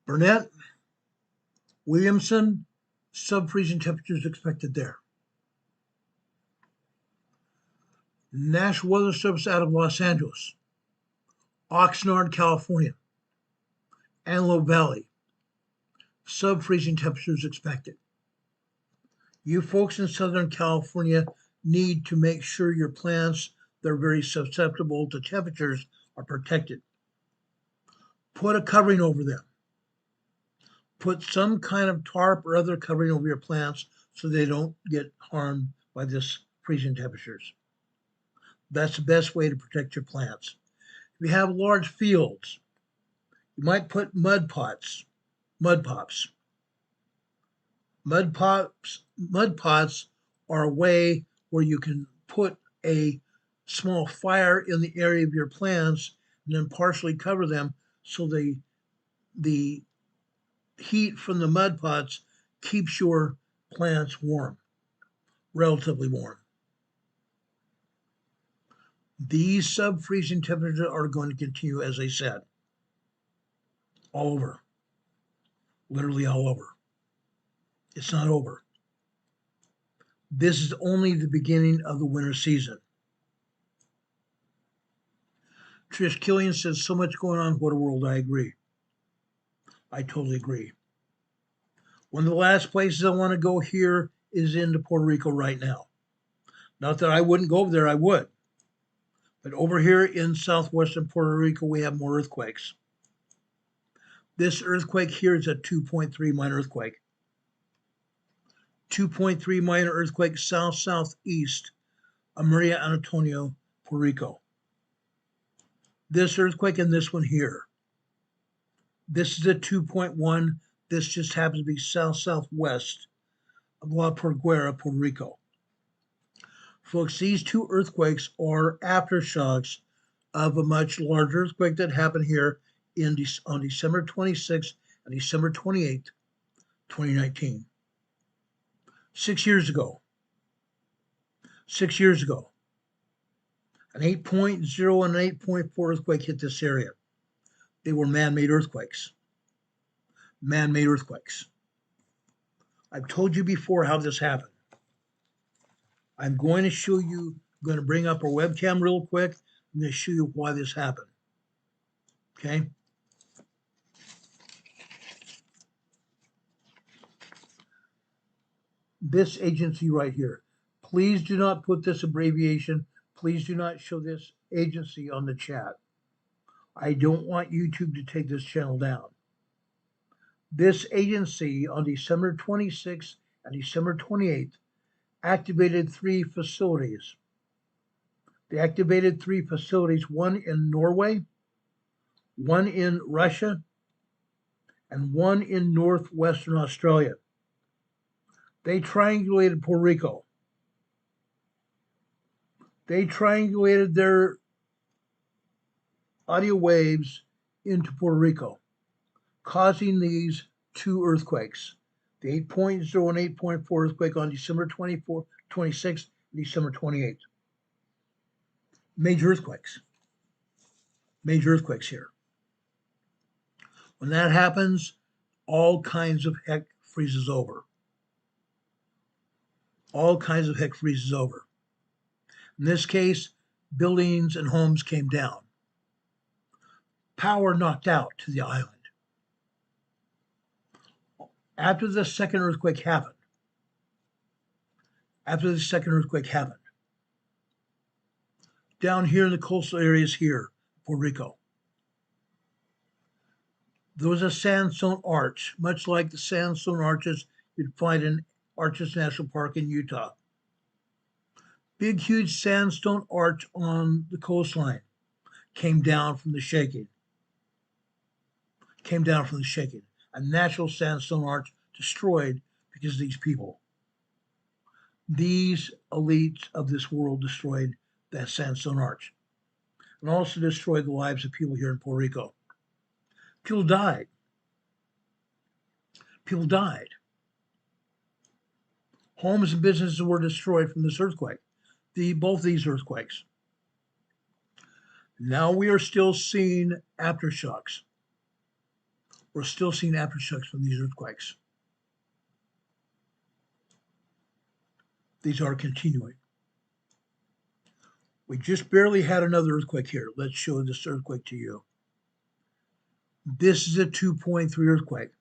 Burnett, Williamson, sub-freezing temperatures expected there. National Weather Service out of Los Angeles, Oxnard, California, Antelope Valley, sub-freezing temperatures expected. You folks in Southern California need to make sure your plants that are very susceptible to temperatures are protected. Put a covering over them. Put some kind of tarp or other covering over your plants so they don't get harmed by this freezing temperatures. That's the best way to protect your plants. If you have large fields, you might put mud pots. Mud pots are a way where you can put a small fire in the area of your plants and then partially cover them so the heat from the mud pots keeps your plants warm, relatively warm. These sub-freezing temperatures are going to continue, as I said, all over, literally all over. It's not over. This is only the beginning of the winter season. Trish Killian says, so much going on, what a world. I agree. I totally agree. One of the last places I want to go here is into Puerto Rico right now. Not that I wouldn't go over there, I would. But over here in southwestern Puerto Rico, we have more earthquakes. This earthquake here is a 2.3 minor earthquake. 2.3 minor earthquake south-southeast of Maria Antonio, Puerto Rico. This earthquake and this one here. This is a 2.1. This just happens to be south-southwest of La Porguera, Puerto Rico. Folks, these two earthquakes are aftershocks of a much larger earthquake that happened here on December 26th and December 28th, 2019. 6 years ago. 6 years ago. An 8.0 and an 8.4 earthquake hit this area. They were man-made earthquakes. Man-made earthquakes. I've told you before how this happened. I'm going to show you, I'm going to bring up our webcam real quick. I'm going to show you why this happened. Okay? This agency right here. Please do not put this abbreviation. Please do not show this agency on the chat. I don't want YouTube to take this channel down. This agency on December 26th and December 28th activated 3 facilities. They activated 3 facilities, one in Norway, one in Russia, and one in northwestern Australia. They triangulated Puerto Rico. They triangulated their audio waves into Puerto Rico, causing these 2 earthquakes. The 8.0 and 8.4 earthquake on December 26th and December 28th. Major earthquakes. Major earthquakes here. When that happens, all kinds of heck freezes over. All kinds of heck freezes over. In this case, buildings and homes came down. Power knocked out to the island. After the second earthquake happened, down here in the coastal areas here, Puerto Rico, there was a sandstone arch, much like the sandstone arches you'd find in Arches National Park in Utah. Big, huge sandstone arch on the coastline came down from the shaking. A natural sandstone arch destroyed because of these people. These elites of this world destroyed that sandstone arch and also destroyed the lives of people here in Puerto Rico. People died. Homes and businesses were destroyed from this earthquake, both these earthquakes. Now we are still seeing aftershocks. We're still seeing aftershocks from these earthquakes. These are continuing. We just barely had another earthquake here. Let's show this earthquake to you. This is a 2.3 earthquake.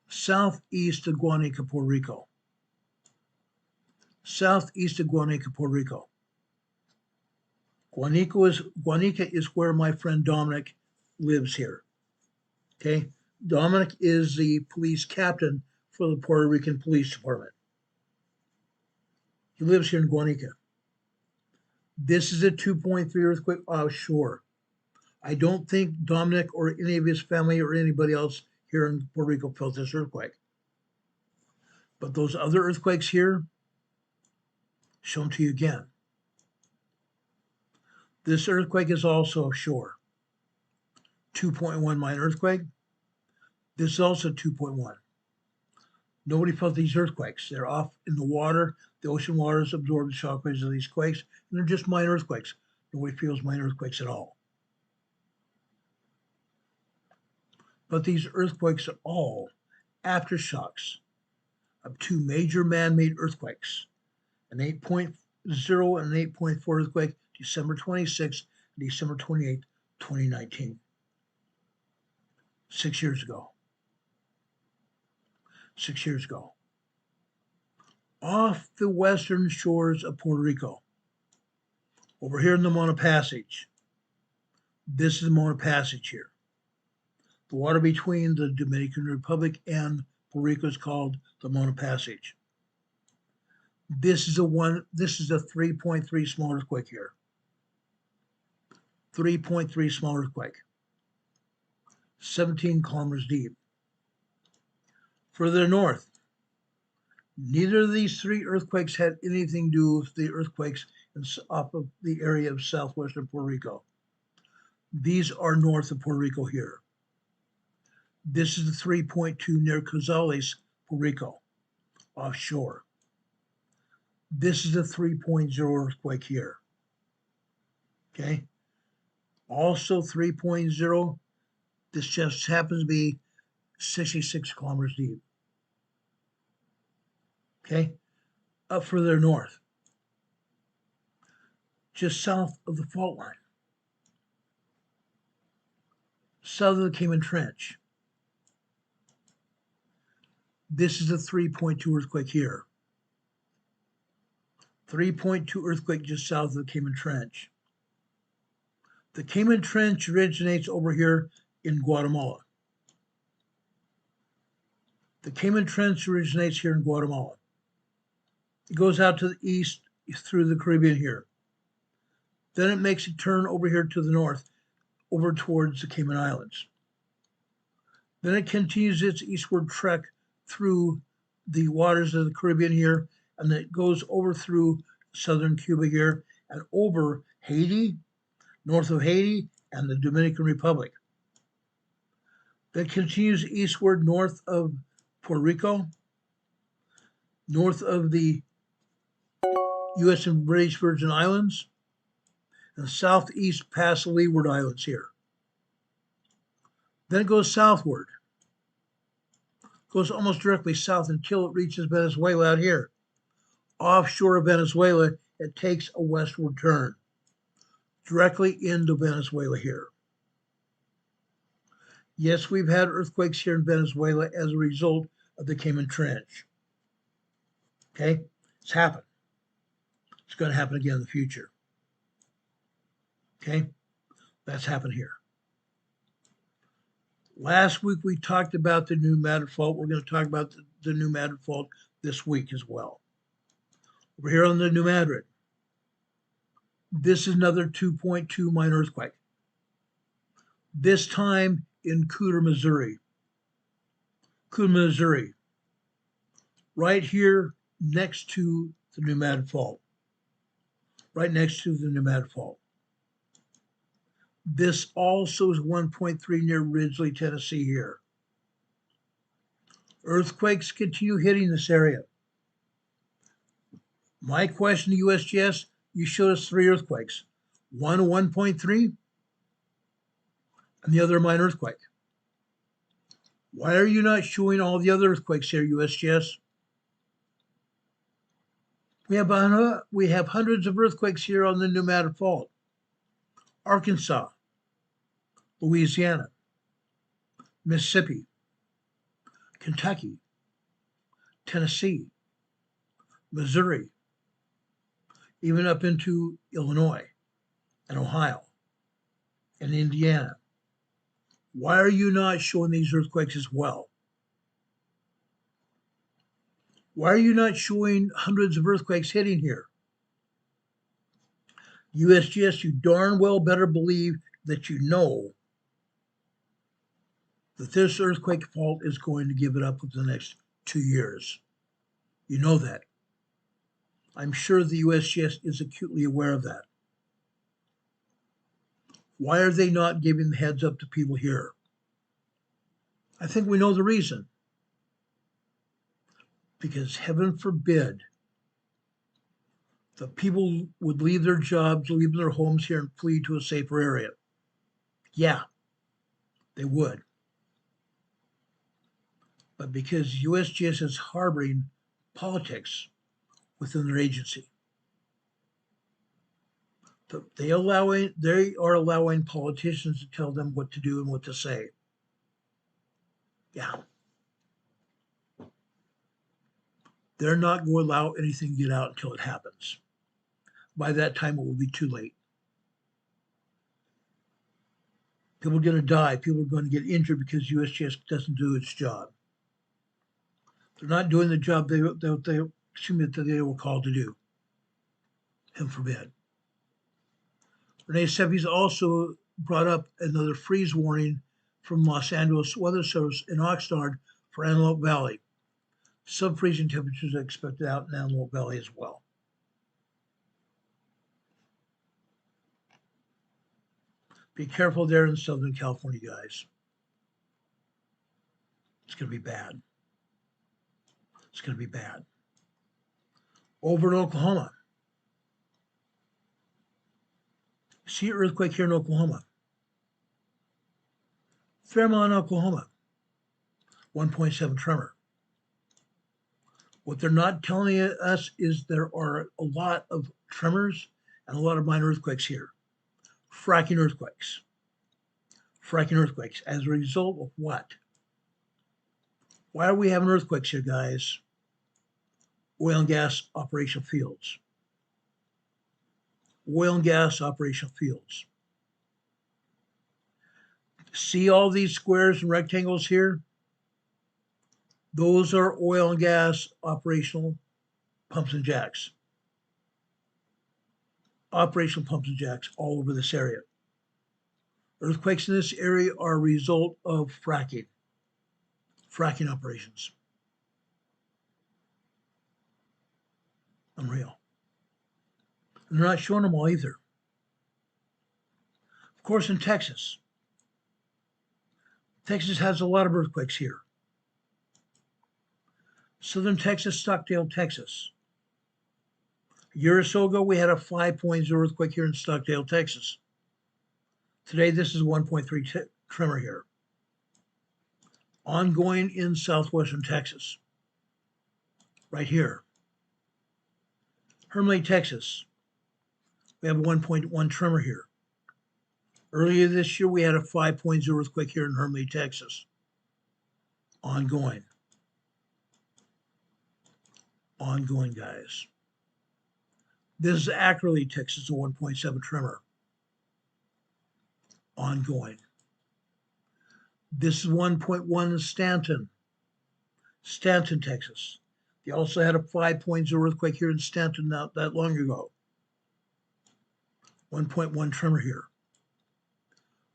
southeast of Guanica, Puerto Rico. Southeast of Guanica, Puerto Rico. Guanica is where my friend Dominic lives here. Okay? Dominic is the police captain for the Puerto Rican Police Department. He lives here in Guanica. This is a 2.3 earthquake offshore. I don't think Dominic or any of his family or anybody else here in Puerto Rico felt this earthquake. But those other earthquakes here, show them to you again. This earthquake is also offshore. 2.1 minor earthquake. This is also 2.1. Nobody felt these earthquakes. They're off in the water. The ocean waters absorb the shockwaves of these quakes, and they're just minor earthquakes. Nobody feels minor earthquakes at all. But these earthquakes are all aftershocks of two major man-made earthquakes, an 8.0 and an 8.4 earthquake, December 26, and December 28, 2019. 6 years ago. 6 years ago. Off the western shores of Puerto Rico, over here in the Mona Passage. This is the Mona Passage here. The water between the Dominican Republic and Puerto Rico is called the Mona Passage. This is a 3.3 small earthquake here. 3.3 small earthquake. 17 kilometers deep. Further north, neither of these three earthquakes had anything to do with the earthquakes off of the area of southwestern Puerto Rico. These are north of Puerto Rico here. This is the 3.2 near Cozales, Puerto Rico, offshore. This is the 3.0 earthquake here. Okay? Also 3.0, this just happens to be 66 kilometers deep. Okay? Up further north, just south of the fault line, south of the Cayman Trench. This is a 3.2 earthquake here. 3.2 earthquake just south of the Cayman Trench. The Cayman Trench originates over here in Guatemala. The Cayman Trench originates here in Guatemala. It goes out to the east through the Caribbean here. Then it makes a turn over here to the north, over towards the Cayman Islands. Then it continues its eastward trek through the waters of the Caribbean here, and it goes over through southern Cuba here and over Haiti, north of Haiti, and the Dominican Republic. Then continues eastward north of Puerto Rico, north of the U.S. and British Virgin Islands, and southeast past the Leeward Islands here. Then it goes southward. Goes almost directly south until it reaches Venezuela out here. Offshore of Venezuela, it takes a westward turn, directly into Venezuela here. Yes, we've had earthquakes here in Venezuela as a result of the Cayman Trench. Okay? It's happened. It's going to happen again in the future. Okay? That's happened here. Last week we talked about the new matter fault. We're going to talk about the new matter fault this week as well. Over here on the New Madrid, this is another 2.2 minor earthquake. This time in Cooter, Missouri. Cooter, Missouri. Right here next to the New Madrid fault. Right next to the New Madrid fault. This also is 1.3 near Ridgely, Tennessee here. Earthquakes continue hitting this area. My question to USGS, you showed us 3 earthquakes. One 1.3 and the other a minor earthquake. Why are you not showing all the other earthquakes here, USGS? We have hundreds of earthquakes here on the New Madrid fault. Arkansas, Louisiana, Mississippi, Kentucky, Tennessee, Missouri, even up into Illinois and Ohio and Indiana. Why are you not showing these earthquakes as well? Why are you not showing hundreds of earthquakes hitting here? USGS, you darn well better believe that you know that this earthquake fault is going to give it up within the next 2 years. You know that. I'm sure the USGS is acutely aware of that. Why are they not giving the heads up to people here? I think we know the reason. Because heaven forbid the people would leave their jobs, leave their homes here, and flee to a safer area. Yeah, they would. But because USGS is harboring politics within their agency, they are allowing politicians to tell them what to do and what to say. Yeah. They're not going to allow anything to get out until it happens. By that time, it will be too late. People are going to die. People are going to get injured because USGS doesn't do its job. They're not doing the job they were called to do. Heaven forbid. Renee Seppi's also brought up another freeze warning from Los Angeles Weather Service in Oxnard for Antelope Valley. Sub-freezing temperatures are expected out in Antelope Valley as well. Be careful there in Southern California, guys. It's going to be bad. It's going to be bad. Over in Oklahoma. See earthquake here in Oklahoma. Fairmont, Oklahoma. 1.7 tremor. What they're not telling us is there are a lot of tremors and a lot of minor earthquakes here. Fracking earthquakes. Fracking earthquakes. As a result of what? Why are we having earthquakes here, guys? Oil and gas operational fields. Oil and gas operational fields. See all these squares and rectangles here? Those are oil and gas operational pumps and jacks. Operational pumps and jacks all over this area. Earthquakes in this area are a result of fracking operations. Unreal. And they're not showing them all either. Of course, in Texas. Texas has a lot of earthquakes here. Southern Texas, Stockdale, Texas. A year or so ago, we had a 5.0 earthquake here in Stockdale, Texas. Today, this is 1.3 tremor here. Ongoing in southwestern Texas. Right here. Hermleigh, Texas. We have a 1.1 tremor here. Earlier this year, we had a 5.0 earthquake here in Hermleigh, Texas. Ongoing. Ongoing, guys. This is Ackerley, Texas, a 1.7 tremor. Ongoing. This is 1.1 in Stanton, Texas. They also had a 5.0 earthquake here in Stanton not that long ago. 1.1 tremor here.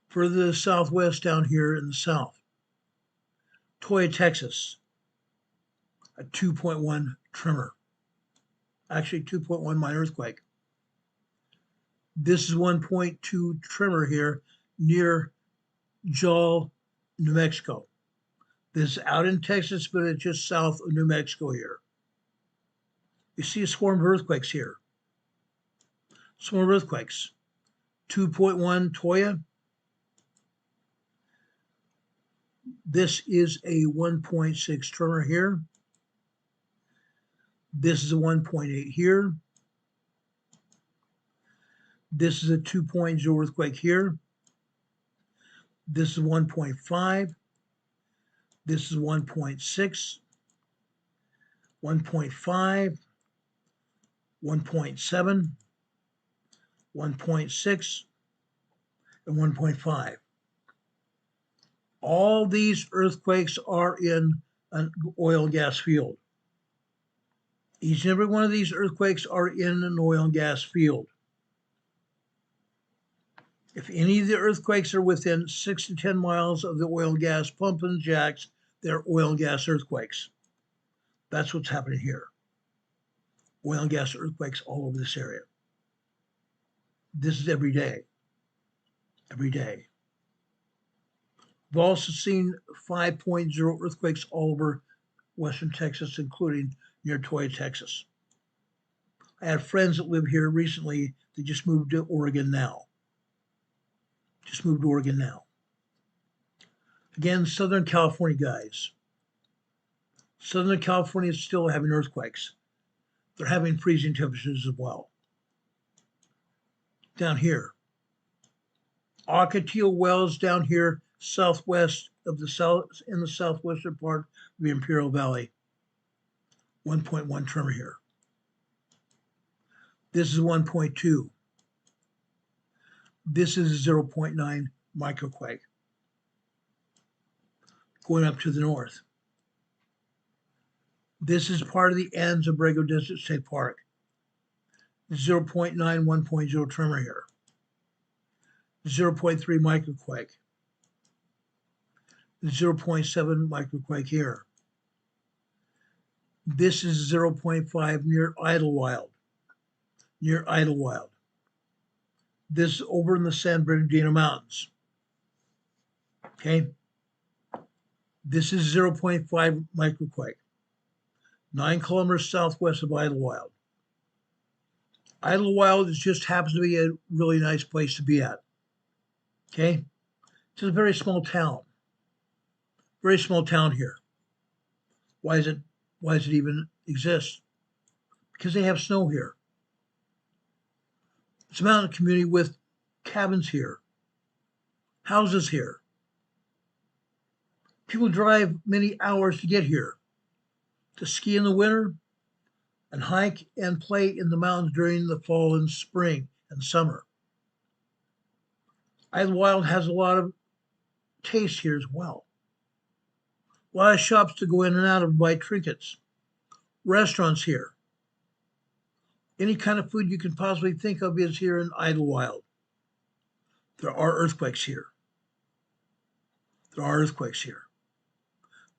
Further to the southwest down here in the south. Toyah, Texas, a 2.1 tremor. Actually, 2.1 minor earthquake. This is 1.2 tremor here near Joel, New Mexico. This is out in Texas, but it's just south of New Mexico here. You see a swarm of earthquakes here. Swarm of earthquakes. 2.1 Toyah. This is a 1.6 tremor here. This is a 1.8 here. This is a 2.0 earthquake here. This is 1.5. This is 1.6, 1.5, 1.7, 1.6, and 1.5. All these earthquakes are in an oil and gas field. Each and every one of these earthquakes are in an oil and gas field. If any of the earthquakes are within 6 to 10 miles of the oil and gas pump and jacks, they're oil and gas earthquakes. That's what's happening here. Oil and gas earthquakes all over this area. This is every day. Every day. We've also seen 5.0 earthquakes all over western Texas, including near Toy, Texas. I have friends that live here recently. They just moved to Oregon now. Again, Southern California guys. Southern California is still having earthquakes. They're having freezing temperatures as well. Down here, Ocotillo Wells down here, southwest of the south, in the southwestern part of the Imperial Valley. 1.1 tremor here. This is 1.2. This is 0.9 microquake. Going up to the north. This is part of the Anza-Borrego Desert State Park. 0.9, 1.0 tremor here. 0.3 microquake. 0.7 microquake here. This is 0.5 near Idlewild. This is over in the San Bernardino Mountains. Okay. This is 0.5 microquake. 9 kilometers southwest of Idlewild. Idlewild just happens to be a really nice place to be at. Okay. It's a very small town. Very small town here. Why does it even exist? Because they have snow here. It's a mountain community with cabins here, houses here. People drive many hours to get here, to ski in the winter and hike and play in the mountains during the fall and spring and summer. Idlewild has a lot of taste here as well. A lot of shops to go in and out of and buy trinkets. Restaurants here. Any kind of food you can possibly think of is here in Idlewild. There are earthquakes here.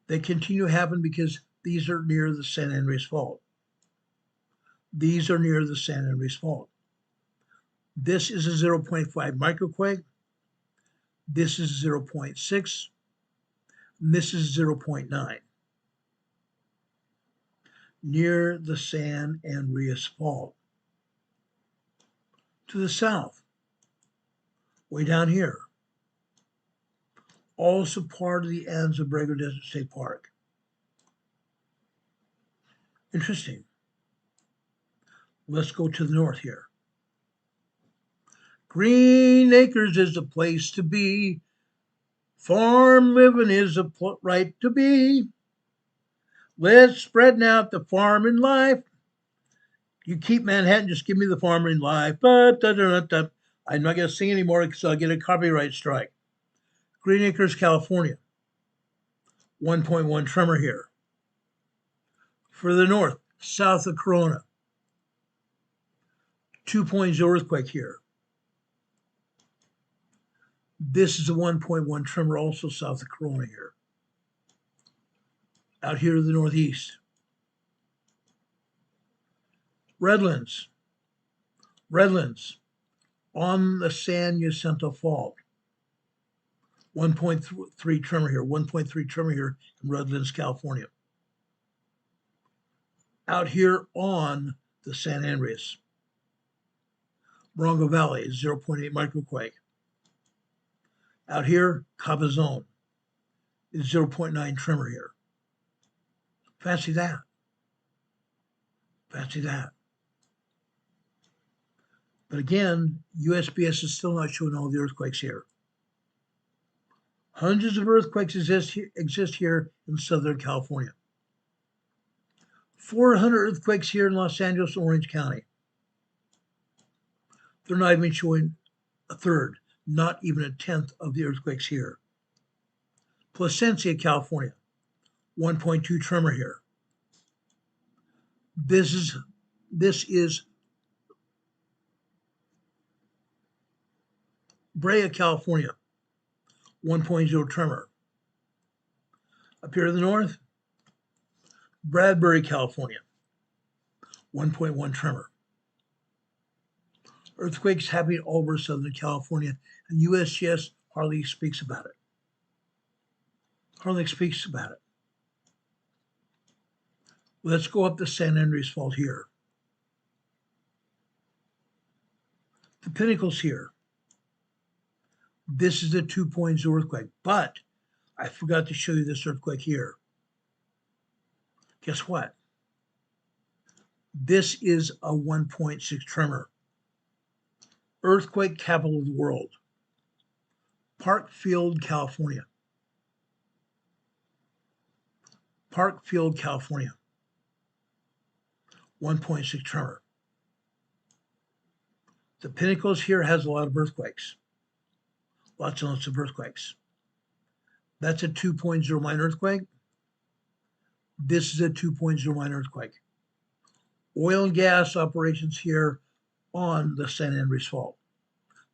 They continue to happen because these are near the San Andreas Fault. This is a 0.5 microquake. This is 0.6. And this is 0.9. Near the San Andreas Fault. To the south, way down here, also part of the Anza-Borrego Desert State Park. Interesting. Let's go to the north here. Green Acres is the place to be. Farm living is the right to be. Let's spread out the farming life. You keep Manhattan, just give me the farming life. I'm not going to sing anymore because I'll get a copyright strike. Green Acres, California. 1.1 tremor here. Further north, south of Corona. 2.0 earthquake here. This is a 1.1 tremor also south of Corona here. Out here to the northeast. Redlands on the San Jacinto Fault. 1.3 tremor here, 1.3 tremor here in Redlands, California. Out here on the San Andreas. Morongo Valley, 0.8 microquake. Out here, Cabazon is 0.9 tremor here. Fancy that. But again, USGS is still not showing all the earthquakes here. Hundreds of earthquakes exist here in Southern California. 400 earthquakes here in Los Angeles and Orange County. They're not even showing a third, not even a tenth of the earthquakes here. Placentia, California, 1.2 tremor here. This is Brea, California, 1.0 tremor. Up here to the north, Bradbury, California, 1.1 tremor. Earthquakes happening all over Southern California, and USGS hardly speaks about it. Hardly speaks about it. Let's go up the San Andreas Fault here. The Pinnacles here. This is a 2.0 earthquake, but I forgot to show you this earthquake here. Guess what? This is a 1.6 tremor. Earthquake capital of the world. Parkfield, California. Parkfield, California. 1.6 tremor. The Pinnacles here has a lot of earthquakes. Lots and lots of earthquakes. That's a 2.0 minor earthquake. This is a 2.0 minor earthquake. Oil and gas operations here on the San Andreas Fault,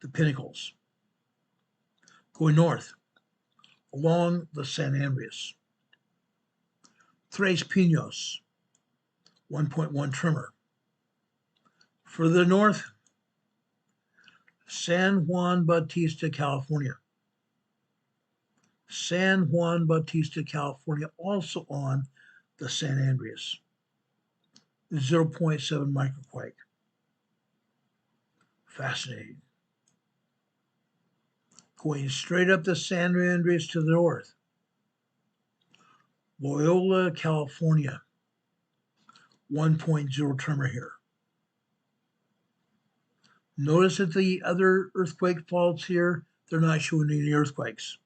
the Pinnacles. Going north, along the San Andreas. Tres Pinos, 1.1 tremor. Further north, San Juan Bautista, California. San Juan Bautista, California, also on the San Andreas. 0.7 microquake. Fascinating. Going straight up the San Andreas to the north. Loyola, California. 1.0 tremor here. Notice that the other earthquake faults here, they're not showing any earthquakes.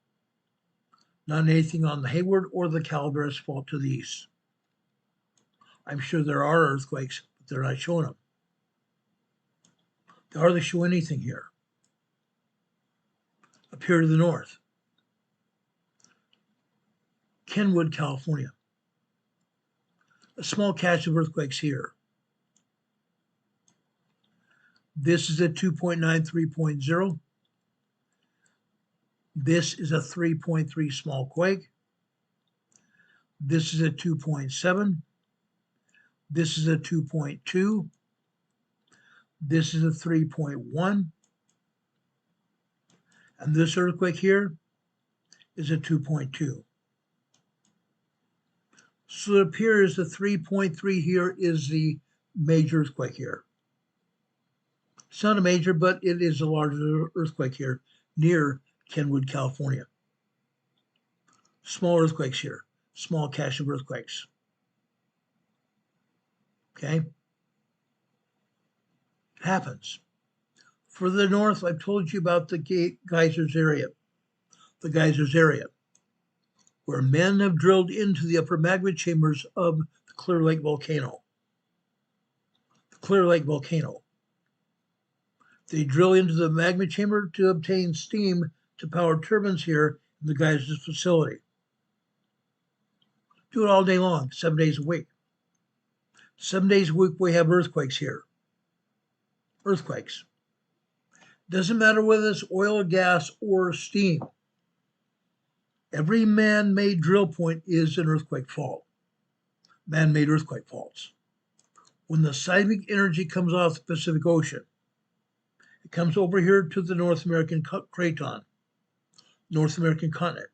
Not anything on the Hayward or the Calaveras Fault to the east. I'm sure there are earthquakes, but they're not showing them. They hardly show anything here. Up here to the north, Kenwood, California. A small catch of earthquakes here. This is a 2.93.0. This is a 3.3 small quake. This is a 2.7. This is a 2.2. This is a 3.1. And this earthquake here is a 2.2. So it appears the 3.3 here is the major earthquake here. It's not a major, but it is a larger earthquake here near Kenwood, California. Small earthquakes here, small cache of earthquakes. Okay? Happens. Further north, I've told you about the geysers area. The geysers area, where men have drilled into the upper magma chambers of the Clear Lake volcano. The Clear Lake volcano. They drill into the magma chamber to obtain steam to power turbines here in the geysers facility. Do it all day long, 7 days a week. 7 days a week we have earthquakes here. Earthquakes. Doesn't matter whether it's oil or gas or steam. Every man-made drill point is an earthquake fault. Man-made earthquake faults. When the seismic energy comes off the Pacific Ocean, it comes over here to the North American craton, North American continent.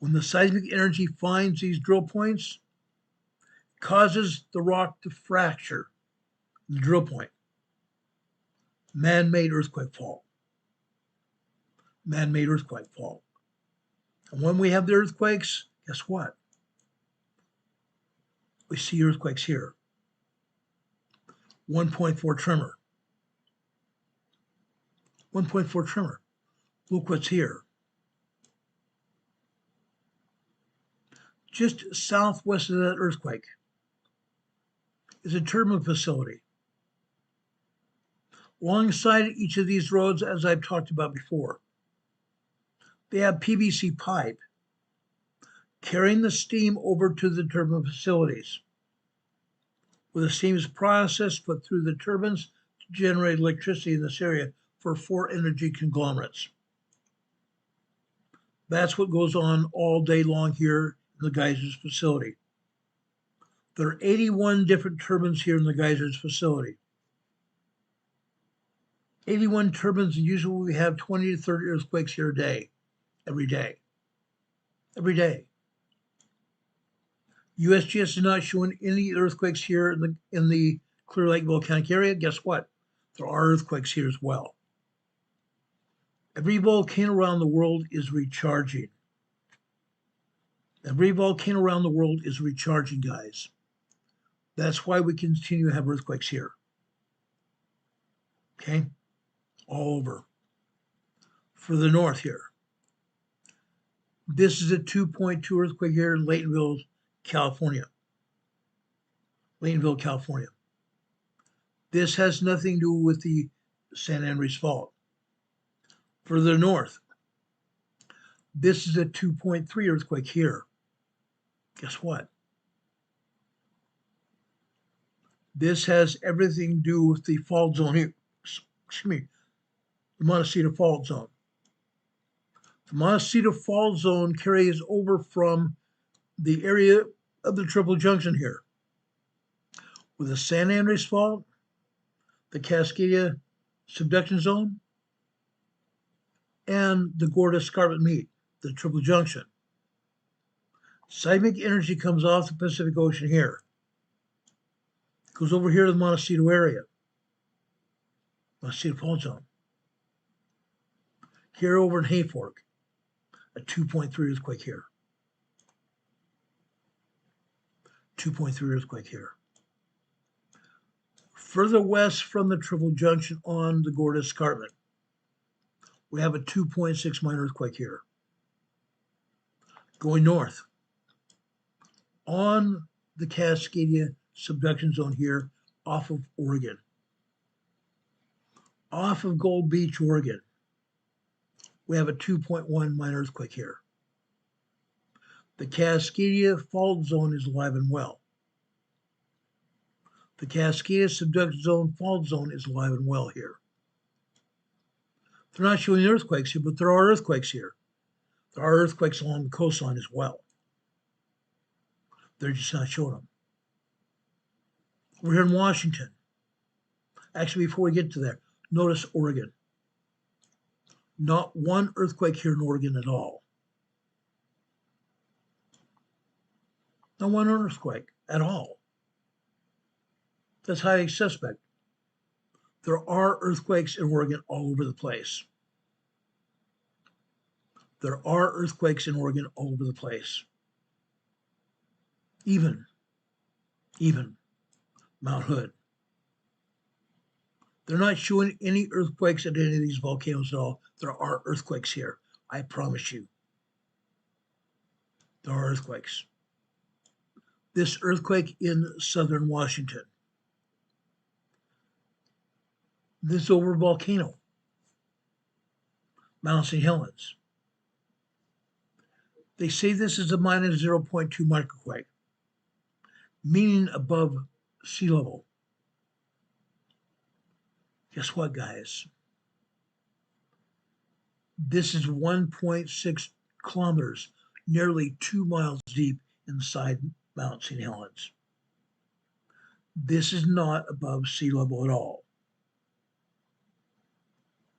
When the seismic energy finds these drill points, it causes the rock to fracture the drill point. Man-made earthquake fault. Man-made earthquake fault. And when we have the earthquakes, guess what? We see earthquakes here. 1.4 tremor. 1.4 tremor. Look what's here. Just southwest of that earthquake is a turbine facility. Alongside each of these roads, as I've talked about before, they have PVC pipe carrying the steam over to the turbine facilities, where the steam is processed, put through the turbines to generate electricity in this area for 4 energy conglomerates. That's what goes on all day long here in the geysers facility. There are 81 different turbines here in the geysers facility. 81 turbines, and usually we have 20 to 30 earthquakes here a day, every day. Every day. USGS is not showing any earthquakes here in the Clear Lake volcanic area. Guess what? There are earthquakes here as well. Every volcano around the world is recharging. Every volcano around the world is recharging, guys. That's why we continue to have earthquakes here. Okay? All over. Further north here. This is a 2.2 earthquake here in Laytonville, California. Laytonville, California. This has nothing to do with the San Andreas Fault. Further north, this is a 2.3 earthquake here. Guess what? This has everything to do with the fault zone here. Excuse me, the Montecito Fault Zone. The Montecito Fault Zone carries over from the area of the Triple Junction here, with the San Andreas Fault, the Cascadia Subduction Zone, and the Gorda Escarpment meet, the Triple Junction. Seismic energy comes off the Pacific Ocean here, goes over here to the Montecito area, Montecito Fault Zone. Here over in Hayfork, a 2.3 earthquake here. 2.3 earthquake here. Further west from the Triple Junction on the Gorda Escarpment, we have a 2.6 minor earthquake here. Going north, on the Cascadia Subduction Zone here, off of Oregon. Off of Gold Beach, Oregon, we have a 2.1 minor earthquake here. The Cascadia Fault Zone is alive and well. The Cascadia Subduction Zone Fault Zone is alive and well here. They're not showing earthquakes here, but there are earthquakes here. There are earthquakes along the coastline as well. They're just not showing them. We're here in Washington. Actually, before we get to there, notice Oregon. Not one earthquake here in Oregon at all. Not one earthquake at all. That's highly suspect. There are earthquakes in Oregon all over the place. There are earthquakes in Oregon all over the place. Even Mount Hood. They're not showing any earthquakes at any of these volcanoes at all. There are earthquakes here. I promise you. There are earthquakes. This earthquake in southern Washington. This over volcano, Mount St. Helens. They say this is a minus 0.2 microquake, meaning above sea level. Guess what, guys? This is 1.6 kilometers, nearly 2 miles deep inside Mount St. Helens. This is not above sea level at all.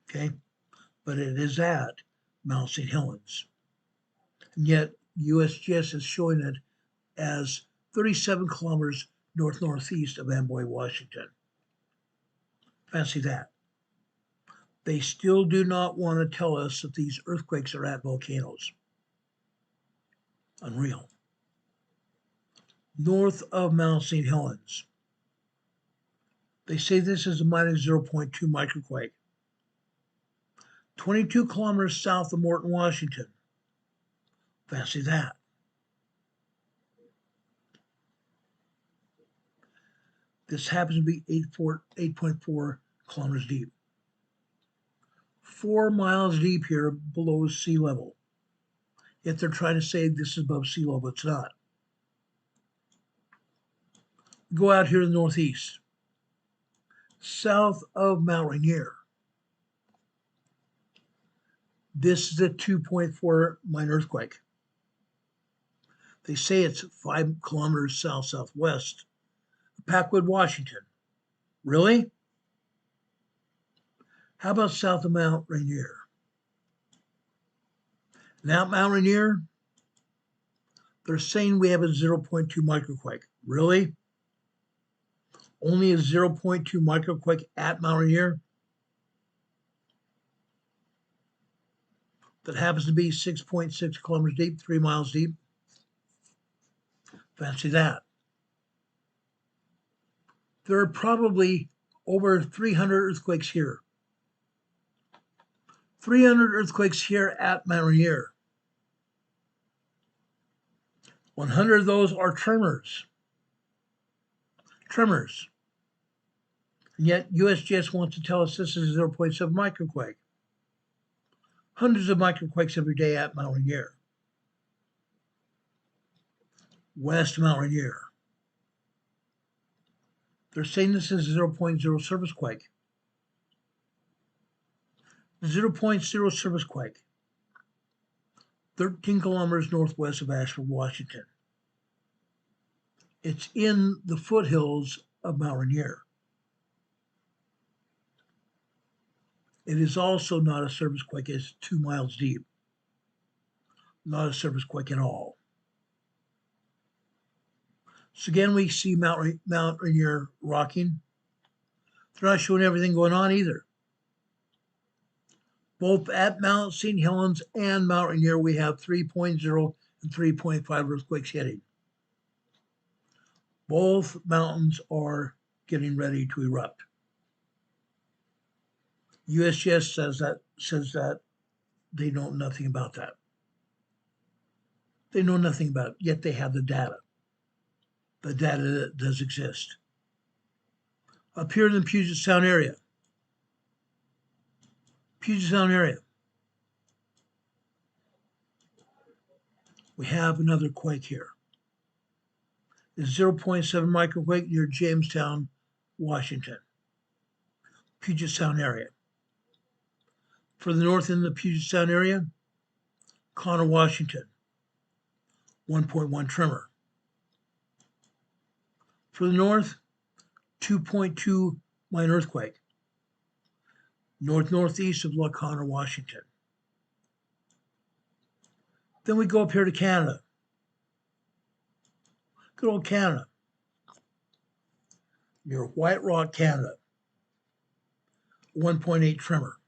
Okay? But it is at Mount St. Helens. And yet, USGS is showing it as 37 kilometers north-northeast of Amboy, Washington. Fancy that. They still do not want to tell us that these earthquakes are at volcanoes. Unreal. North of Mount St. Helens. They say this is a minus 0.2 microquake. 22 kilometers south of Morton, Washington. Fancy that. This happens to be 8.4 kilometers deep. 4 miles deep here below sea level. Yet they're trying to say this is above sea level, but it's not. Go out here to the northeast, south of Mount Rainier. This is a 2.4 minor earthquake. They say it's 5 kilometers south-southwest of Packwood, Washington. Really? How about south of Mount Rainier? Now Mount Rainier, they're saying we have a 0.2 microquake. Really? Only a 0.2 microquake at Mount Rainier? That happens to be 6.6 kilometers deep, 3 miles deep. Fancy that. There are probably over 300 earthquakes here. 300 earthquakes here at Mount Rainier. 100 of those are tremors. Tremors. And yet USGS wants to tell us this is a 0.7 microquake. Hundreds of microquakes every day at Mount Rainier. West Mount Rainier. They're saying this is a 0.0 surface quake. 0.0 surface quake. 13 kilometers northwest of Asheville, Washington. It's in the foothills of Mount Rainier. It is also not a surface quake. It's 2 miles deep. Not a surface quake at all. So again, we see Mount Rainier rocking. They're not showing everything going on either. Both at Mount St. Helens and Mount Rainier, we have 3.0 and 3.5 earthquakes hitting. Both mountains are getting ready to erupt. USGS says that they know nothing about that. They know nothing about it, yet they have the data. The data that does exist. Up here in the Puget Sound area. Puget Sound area. We have another quake here. It's 0.7 microquake near Jamestown, Washington. Puget Sound area. For the north in the Puget Sound area, Connor, Washington. 1.1 tremor. For the north, 2.2 minor earthquake. Northeast of La Conner, Washington. Then we go up here to Canada. Good old Canada. Near White Rock, Canada. 1.8 tremor.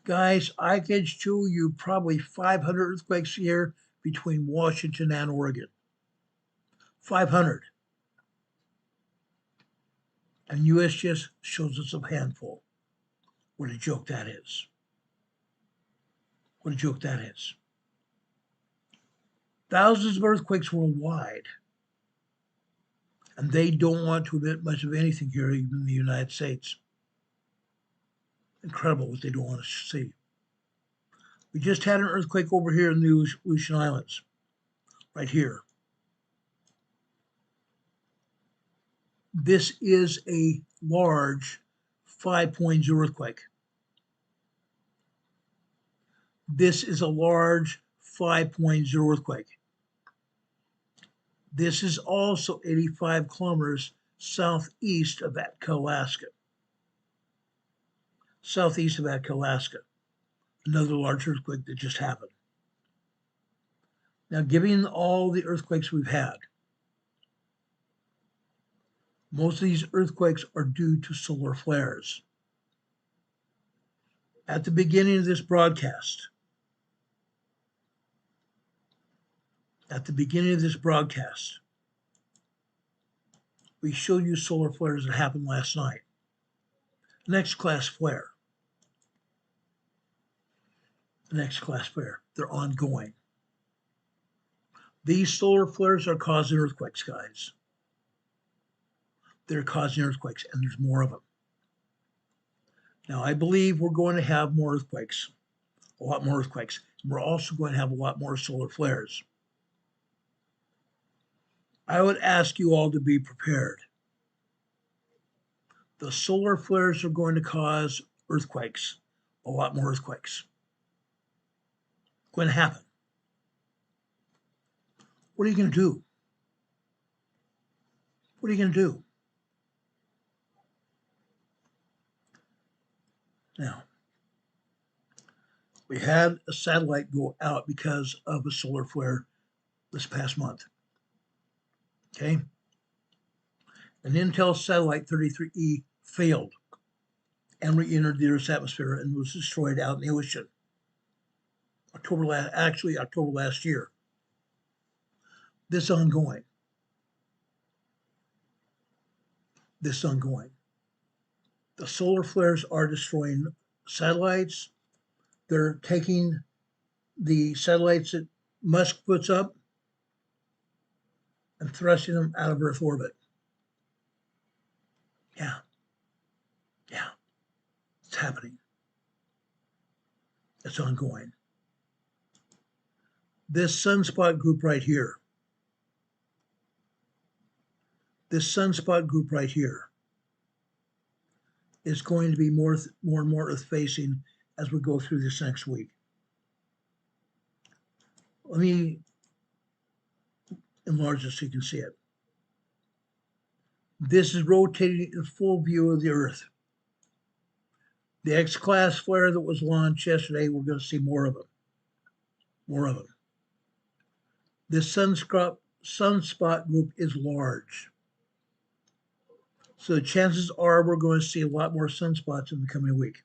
Guys, I could show you probably 500 earthquakes here between Washington and Oregon. 500. And USGS shows us a handful. What a joke that is. What a joke that is. Thousands of earthquakes worldwide. And they don't want to admit much of anything here, even in the United States. Incredible what they don't want us to see. We just had an earthquake over here in the Aleutian Islands. Right here. This is a large 5.0 earthquake. This is a large 5.0 earthquake. This is also 85 kilometers southeast of Atka, Alaska. Southeast of Atka, Alaska. Another large earthquake that just happened. Now, given all the earthquakes we've had, most of these earthquakes are due to solar flares. At the beginning of this broadcast, we showed you solar flares that happened last night. Next class flare. They're ongoing. These solar flares are causing earthquakes, guys. They're causing earthquakes, and there's more of them. Now, I believe we're going to have more earthquakes, a lot more earthquakes. We're also going to have a lot more solar flares. I would ask you all to be prepared. The solar flares are going to cause earthquakes, a lot more earthquakes. Going to happen. What are you going to do? What are you going to do? Now, we had a satellite go out because of a solar flare this past month. Okay? An Intel satellite 33E failed and re-entered the Earth's atmosphere and was destroyed out in the ocean. October last year. This ongoing. The solar flares are destroying satellites. They're taking the satellites that Musk puts up and thrusting them out of Earth orbit. Yeah. It's happening. It's ongoing. This sunspot group right here. Is going to be more and more Earth facing as we go through this next week. Let me enlarge this so you can see it. This is rotating in full view of the Earth. The X-class flare that was launched yesterday, we're going to see more of them. This sunspot group is large. So the chances are we're going to see a lot more sunspots in the coming week.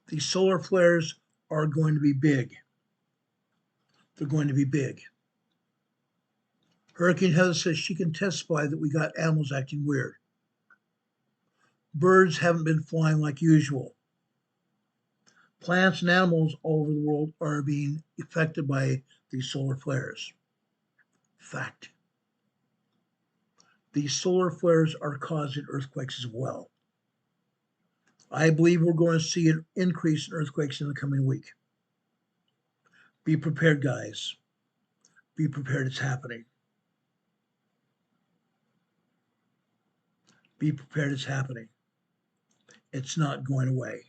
These solar flares are going to be big. They're going to be big. Hurricane Heather says she can testify that we got animals acting weird. Birds haven't been flying like usual. Plants and animals all over the world are being affected by these solar flares. Fact. These solar flares are causing earthquakes as well. I believe we're going to see an increase in earthquakes in the coming week. Be prepared, guys. Be prepared, it's happening. Be prepared, it's happening. It's not going away.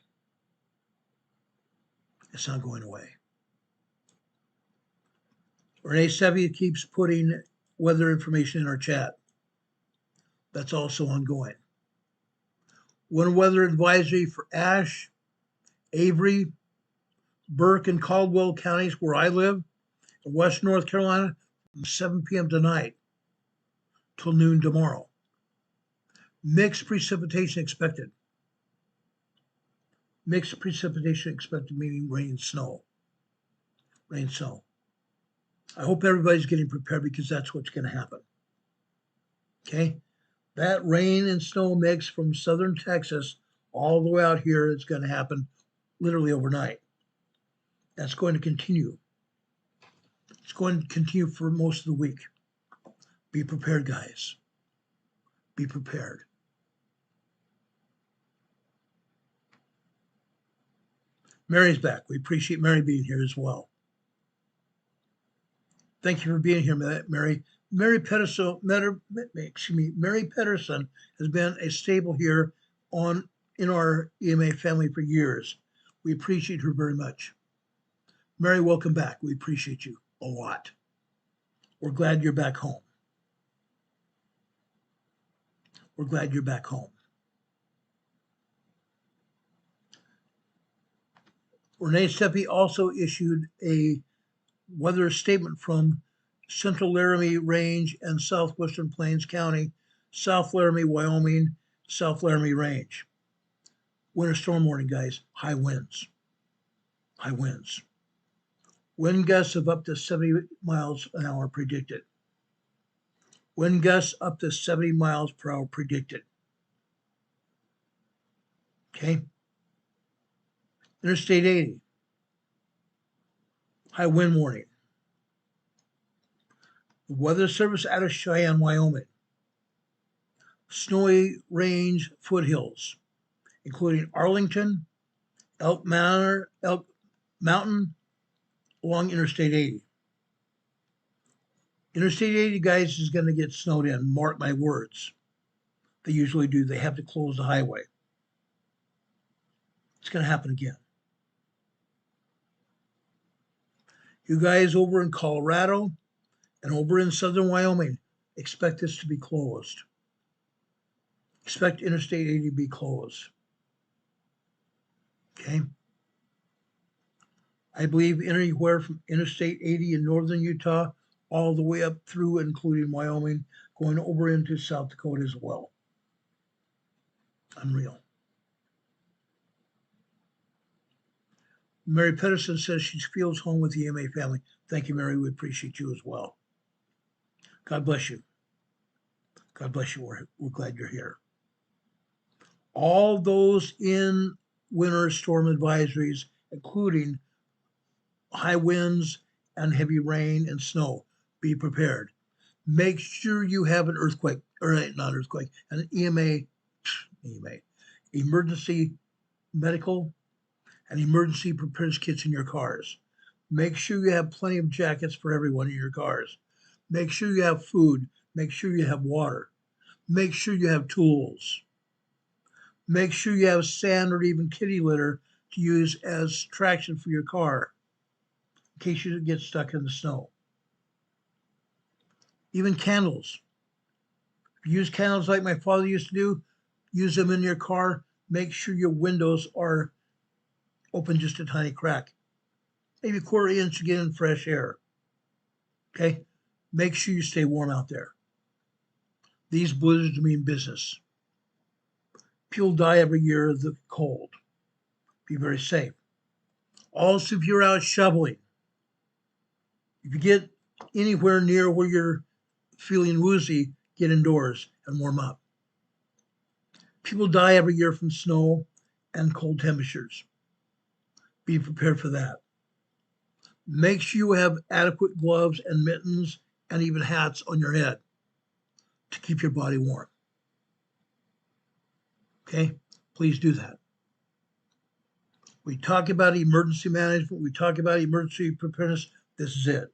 It's not going away. Renee Aveyah keeps putting weather information in our chat. That's also ongoing. Winter weather advisory for Ashe, Avery, Burke, and Caldwell counties where I live, in West North Carolina, from 7 p.m. tonight till noon tomorrow. Mixed precipitation expected. Mixed precipitation expected, meaning rain and snow. Rain and snow. I hope everybody's getting prepared because that's what's going to happen. Okay? That rain and snow mix from southern Texas all the way out here is going to happen literally overnight. That's going to continue. It's going to continue for most of the week. Be prepared, guys. Be prepared. Mary's back. We appreciate Mary being here as well. Thank you for being here, Mary. Mary Pedersen has been a staple here in our EMA family for years. We appreciate her very much. Mary, welcome back. We appreciate you a lot. We're glad you're back home. We're glad you're back home. Renee Seppi also issued a weather statement from Central Laramie Range and Southwestern Plains County, South Laramie, Wyoming, South Laramie Range. Winter storm warning, guys. High winds. High winds. Wind gusts of up to 70 miles an hour predicted. Wind gusts up to 70 miles per hour predicted. Okay? Interstate 80. High wind warning. The Weather Service out of Cheyenne, Wyoming. snowy range foothills, including Arlington, Elk Mountain along Interstate 80. Interstate 80, guys, is going to get snowed in. Mark my words. They usually do. They have to close the highway. It's going to happen again. You guys over in Colorado and over in southern Wyoming, expect this to be closed. Expect Interstate 80 to be closed. Okay? I believe anywhere from Interstate 80 in northern Utah all the way up through, including Wyoming, going over into South Dakota as well. Unreal. Mary Pedersen says she feels home with the EMA family. Thank you, Mary. We appreciate you as well. God bless you. God bless you. We're glad you're here. All those in winter storm advisories, including high winds and heavy rain and snow, be prepared. Make sure you have an earthquake, or not earthquake, an EMA, emergency medical and emergency preparedness kits in your cars. Make sure you have plenty of jackets for everyone in your cars. Make sure you have food. Make sure you have water. Make sure you have tools. Make sure you have sand or even kitty litter to use as traction for your car in case you get stuck in the snow. Even candles. If you use candles like my father used to do, use them in your car. Make sure your windows are open just a tiny crack, maybe a quarter inch to get in fresh air. Okay? Make sure you stay warm out there. These blizzards mean business. People die every year of the cold. Be very safe. Also, if you're out shoveling, if you get anywhere near where you're feeling woozy, get indoors and warm up. People die every year from snow and cold temperatures. Be prepared for that. Make sure you have adequate gloves and mittens and even hats on your head to keep your body warm. Okay? Please do that. We talk about emergency management. We talk about emergency preparedness. This is it.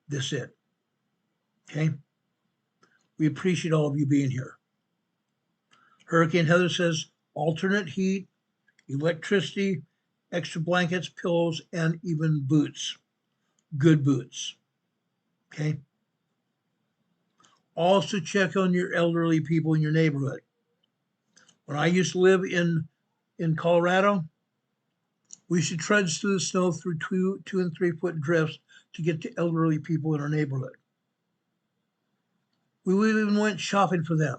This is it. Okay? We appreciate all of you being here. Hurricane Heather says alternate heat, electricity, extra blankets, pillows, and even boots. Good boots. Okay? Also check on your elderly people in your neighborhood. When I used to live in Colorado, we used to trudge through the snow through 2 and 3 foot drifts to get to elderly people in our neighborhood. We even went shopping for them.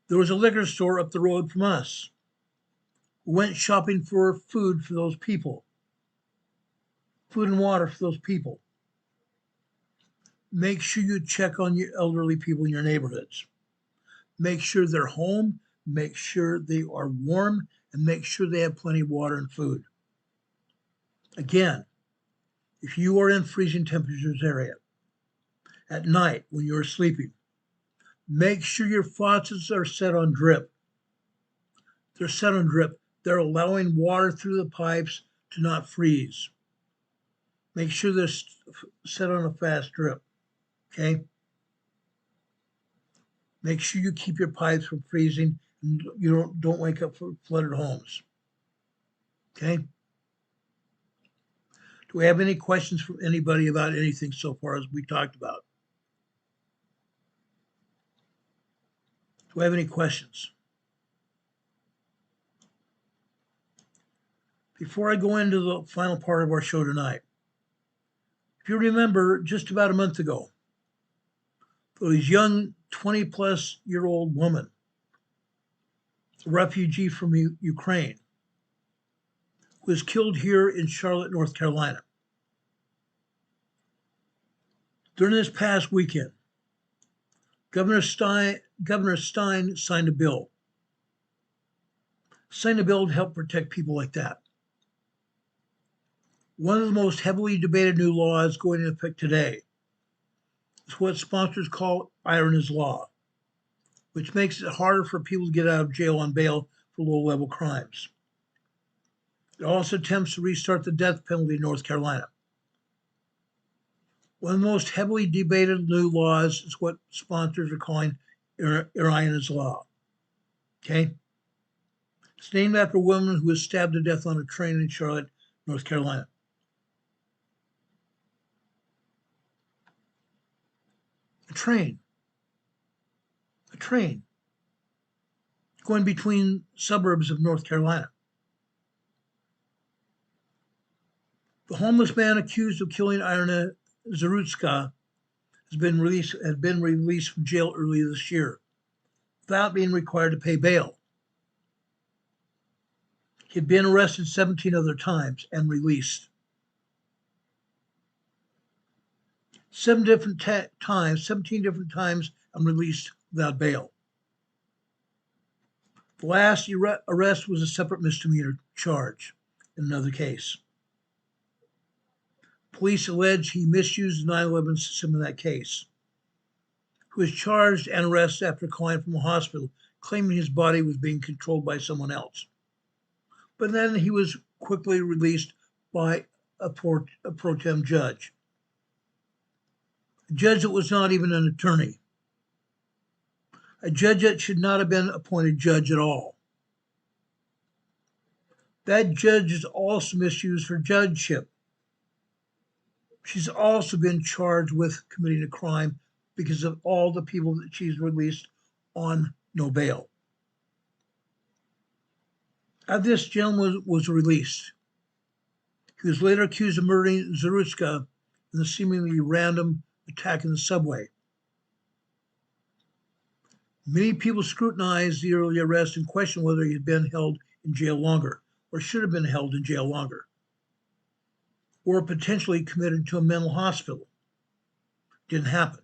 There was a liquor store up the road from us. We went shopping for food for those people. Food and water for those people. Make sure you check on your elderly people in your neighborhoods. Make sure they're home, make sure they are warm, and make sure they have plenty of water and food. Again, if you are in freezing temperatures area at night when you're sleeping, make sure your faucets are set on drip. They're set on drip. They're allowing water through the pipes to not freeze. Make sure they're set on a fast drip, okay? Make sure you keep your pipes from freezing and you don't wake up for flooded homes, okay? Do we have any questions from anybody about anything so far as we talked about? Do we have any questions? Before I go into the final part of our show tonight, if you remember, just about a month ago, there was a young 20-plus-year-old woman, a refugee from Ukraine, who was killed here in Charlotte, North Carolina. During this past weekend, Governor Stein signed a bill. Signed a bill to help protect people like that. One of the most heavily debated new laws going into effect today is what sponsors call Ireland's Law. which makes it harder for people to get out of jail on bail for low-level crimes. It also attempts to restart the death penalty in North Carolina. One of the most heavily debated new laws is what sponsors are calling Iriana's Law. Okay? It's named after a woman who was stabbed to death on a train in Charlotte, North Carolina. A train going between suburbs of North Carolina. The homeless man accused of killing Irina Zarutska had been released from jail earlier this year without being required to pay bail. He had been arrested 17 other times and released. 17 different times and released without bail. The last arrest was a separate misdemeanor charge in another case. Police allege he misused the 9/11 system in that case. He was charged and arrested after calling from a hospital, claiming his body was being controlled by someone else. But then he was quickly released by a pro tem judge. A judge that was not even an attorney. A judge that should not have been appointed judge at all. That judge is also misused her judgeship. She's also been charged with committing a crime because of all the people that she's released on no bail. This gentleman was released. He was later accused of murdering Zarutska in the seemingly random attack in the subway. Many people scrutinized the early arrest and questioned whether he had been held in jail longer, or should have been held in jail longer, or potentially committed to a mental hospital. Didn't happen.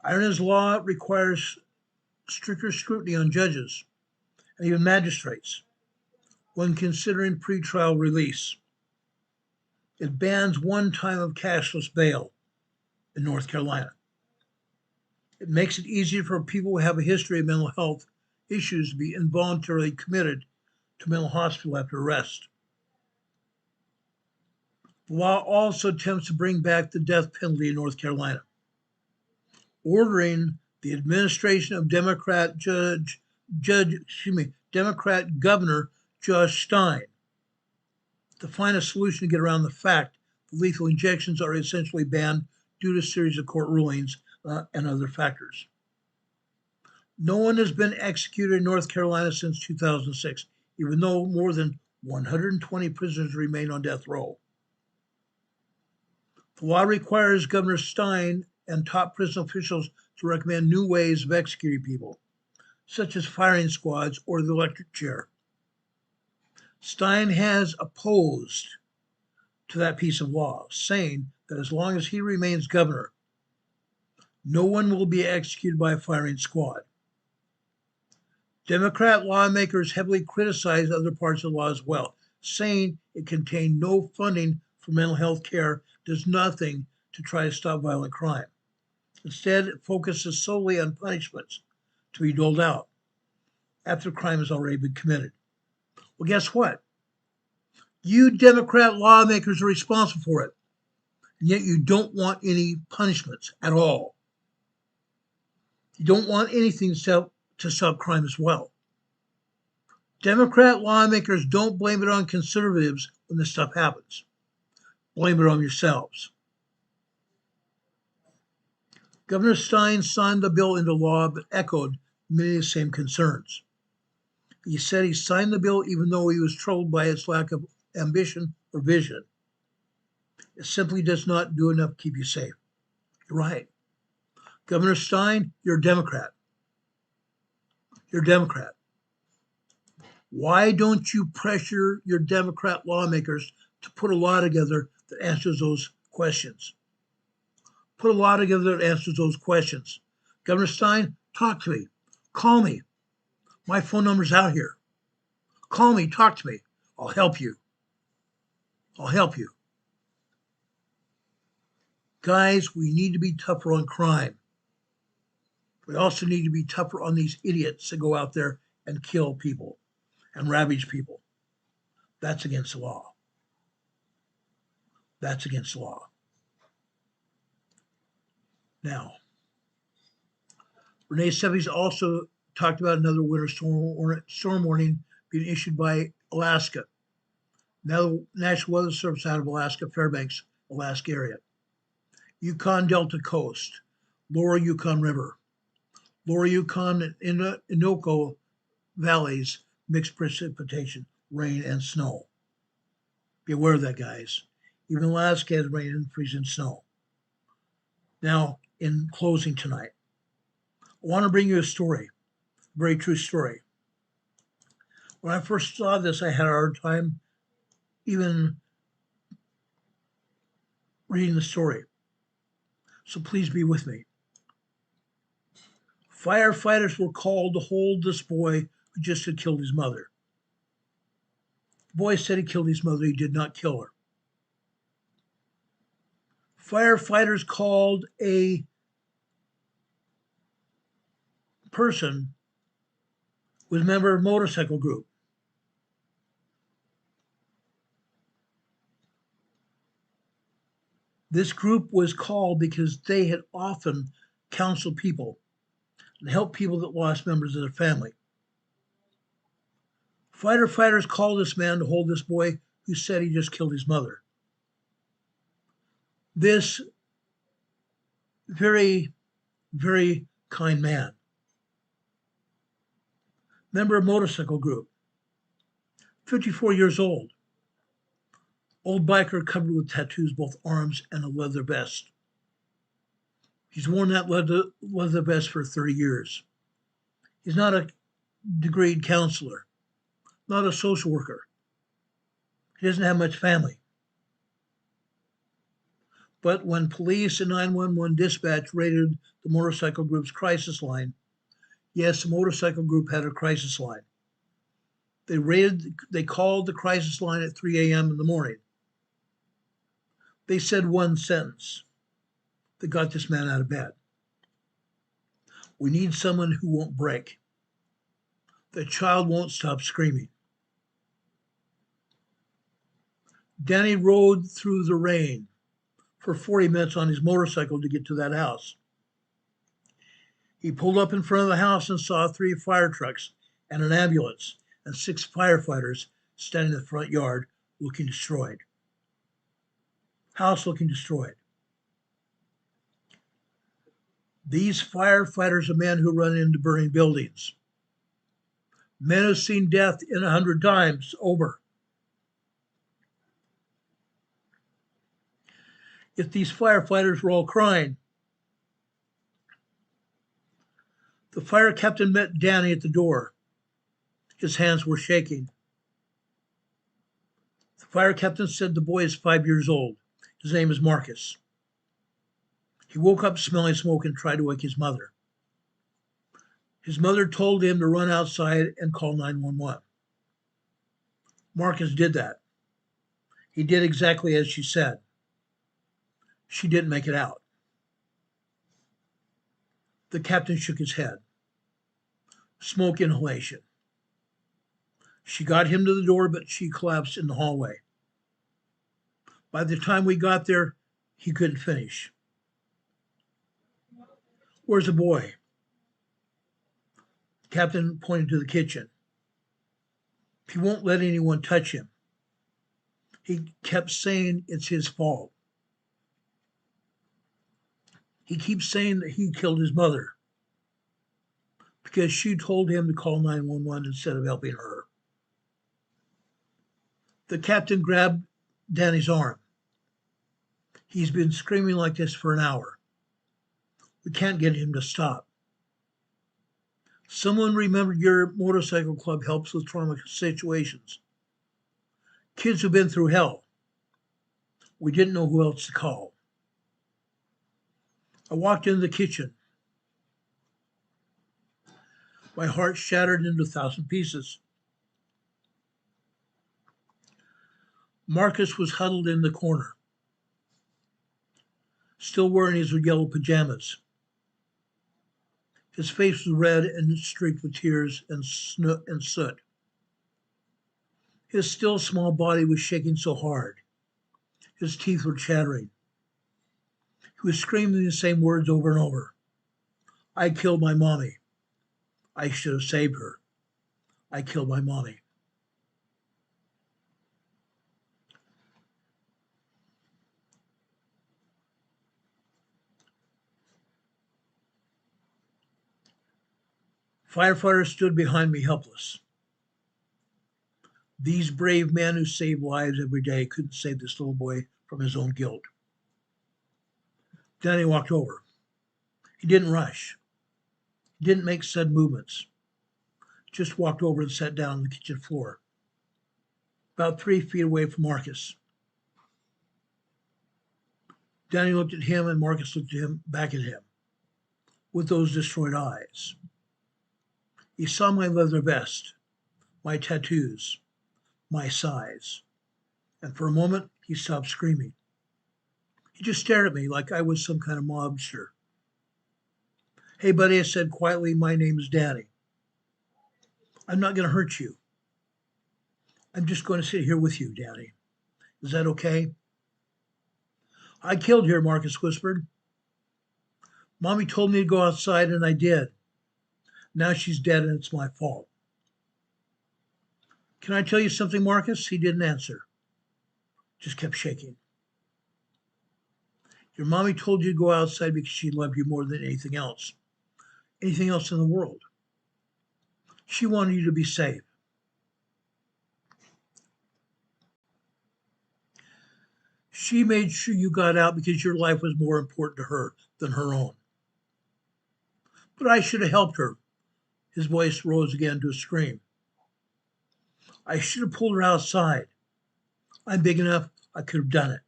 Irina's Law requires stricter scrutiny on judges and even magistrates when considering pretrial release. It bans one time of cashless bail in North Carolina. It makes it easier for people who have a history of mental health issues to be involuntarily committed to mental hospital after arrest. The law also attempts to bring back the death penalty in North Carolina, ordering the administration of Democrat Governor Josh Stein to find a solution to get around the fact that lethal injections are essentially banned due to a series of court rulings and other factors. No one has been executed in North Carolina since 2006, even though more than 120 prisoners remain on death row. The law requires Governor Stein and top prison officials to recommend new ways of executing people, such as firing squads or the electric chair. Stein has opposed to that piece of law, saying that as long as he remains governor, no one will be executed by a firing squad. Democrat lawmakers heavily criticized other parts of the law as well, saying it contained no funding for mental health care, does nothing to try to stop violent crime. Instead, it focuses solely on punishments to be doled out after the crime has already been committed. Well, guess what? You Democrat lawmakers are responsible for it, and yet you don't want any punishments at all. You don't want anything to stop crime as well. Democrat lawmakers don't blame it on conservatives when this stuff happens. Blame it on yourselves. Governor Stein signed the bill into law but echoed many of the same concerns. He said he signed the bill even though he was troubled by its lack of ambition or vision. It simply does not do enough to keep you safe. You're right. Governor Stein, you're a Democrat. You're a Democrat. Why don't you pressure your Democrat lawmakers to put a law together that answers those questions? Put a law together that answers those questions. Governor Stein, talk to me. Call me. My phone number's out here. Call me, talk to me. I'll help you. I'll help you. Guys, we need to be tougher on crime. We also need to be tougher on these idiots that go out there and kill people and ravage people. That's against the law. That's against the law. Now, Renee Seves also talked about another winter storm warning being issued by Alaska. Now, National Weather Service out of Alaska, Fairbanks, Alaska area. Yukon Delta Coast, Lower Yukon River, Lower Yukon and Innoko valleys, mixed precipitation, rain and snow. Be aware of that, guys. Even Alaska has rain and freezing snow. Now, in closing tonight, I want to bring you a story, a very true story. When I first saw this, I had a hard time even reading the story. So please be with me. Firefighters were called to hold this boy who just had killed his mother. The boy said he killed his mother. He did not kill her. Firefighters called a person who was a member of a motorcycle group. This group was called because they had often counseled people and helped people that lost members of their family. Firefighters called this man to hold this boy who said he just killed his mother. This very, very kind man, member of a motorcycle group, 54 years old, old biker covered with tattoos, both arms and a leather vest. He's worn that leather vest for 30 years. He's not a degreed counselor, not a social worker. He doesn't have much family. But when police and 911 dispatch raided the motorcycle group's crisis line, yes, the motorcycle group had a crisis line. They called the crisis line at 3 a.m. in the morning. They said one sentence that got this man out of bed. We need someone who won't break. The child won't stop screaming. Danny rode through the rain for 40 minutes on his motorcycle to get to that house. He pulled up in front of the house and saw 3 fire trucks and an ambulance and 6 firefighters standing in the front yard looking destroyed. House looking destroyed. These firefighters are men who run into burning buildings. Men who've seen death in 100 times over. If these firefighters were all crying, the fire captain met Danny at the door. His hands were shaking. The fire captain said the boy is 5 years old. His name is Marcus. He woke up smelling smoke and tried to wake his mother. His mother told him to run outside and call 911. Marcus did that. He did exactly as she said. She didn't make it out. The captain shook his head. Smoke inhalation. She got him to the door, but she collapsed in the hallway. By the time we got there, he couldn't finish. Where's the boy? The captain pointed to the kitchen. He won't let anyone touch him. He kept saying it's his fault. He keeps saying that he killed his mother because she told him to call 911 instead of helping her. The captain grabbed Danny's arm. He's been screaming like this for an hour. We can't get him to stop. Someone remember your motorcycle club helps with trauma situations. Kids who've been through hell. We didn't know who else to call. I walked into the kitchen. My heart shattered into 1,000 pieces. Marcus was huddled in the corner, still wearing his yellow pajamas. His face was red and streaked with tears and soot. His still small body was shaking so hard. His teeth were chattering. He was screaming the same words over and over. I killed my mommy. I should have saved her. I killed my mommy. Firefighters stood behind me helpless. These brave men who save lives every day couldn't save this little boy from his own guilt. Danny walked over. He didn't rush. He didn't make sudden movements. Just walked over and sat down on the kitchen floor, about 3 feet away from Marcus. Danny looked at him and Marcus looked at him, back at him, with those destroyed eyes. He saw my leather vest, my tattoos, my size, and for a moment he stopped screaming. He just stared at me like I was some kind of mobster. Hey, buddy, I said quietly, my name is Danny. I'm not going to hurt you. I'm just going to sit here with you, Danny. Is that okay? I killed her, Marcus whispered. Mommy told me to go outside and I did. Now she's dead and it's my fault. Can I tell you something, Marcus? He didn't answer. Just kept shaking. Your mommy told you to go outside because she loved you more than anything else in the world. She wanted you to be safe. She made sure you got out because your life was more important to her than her own. But I should have helped her. His voice rose again to a scream. I should have pulled her outside. I'm big enough, I could have done it.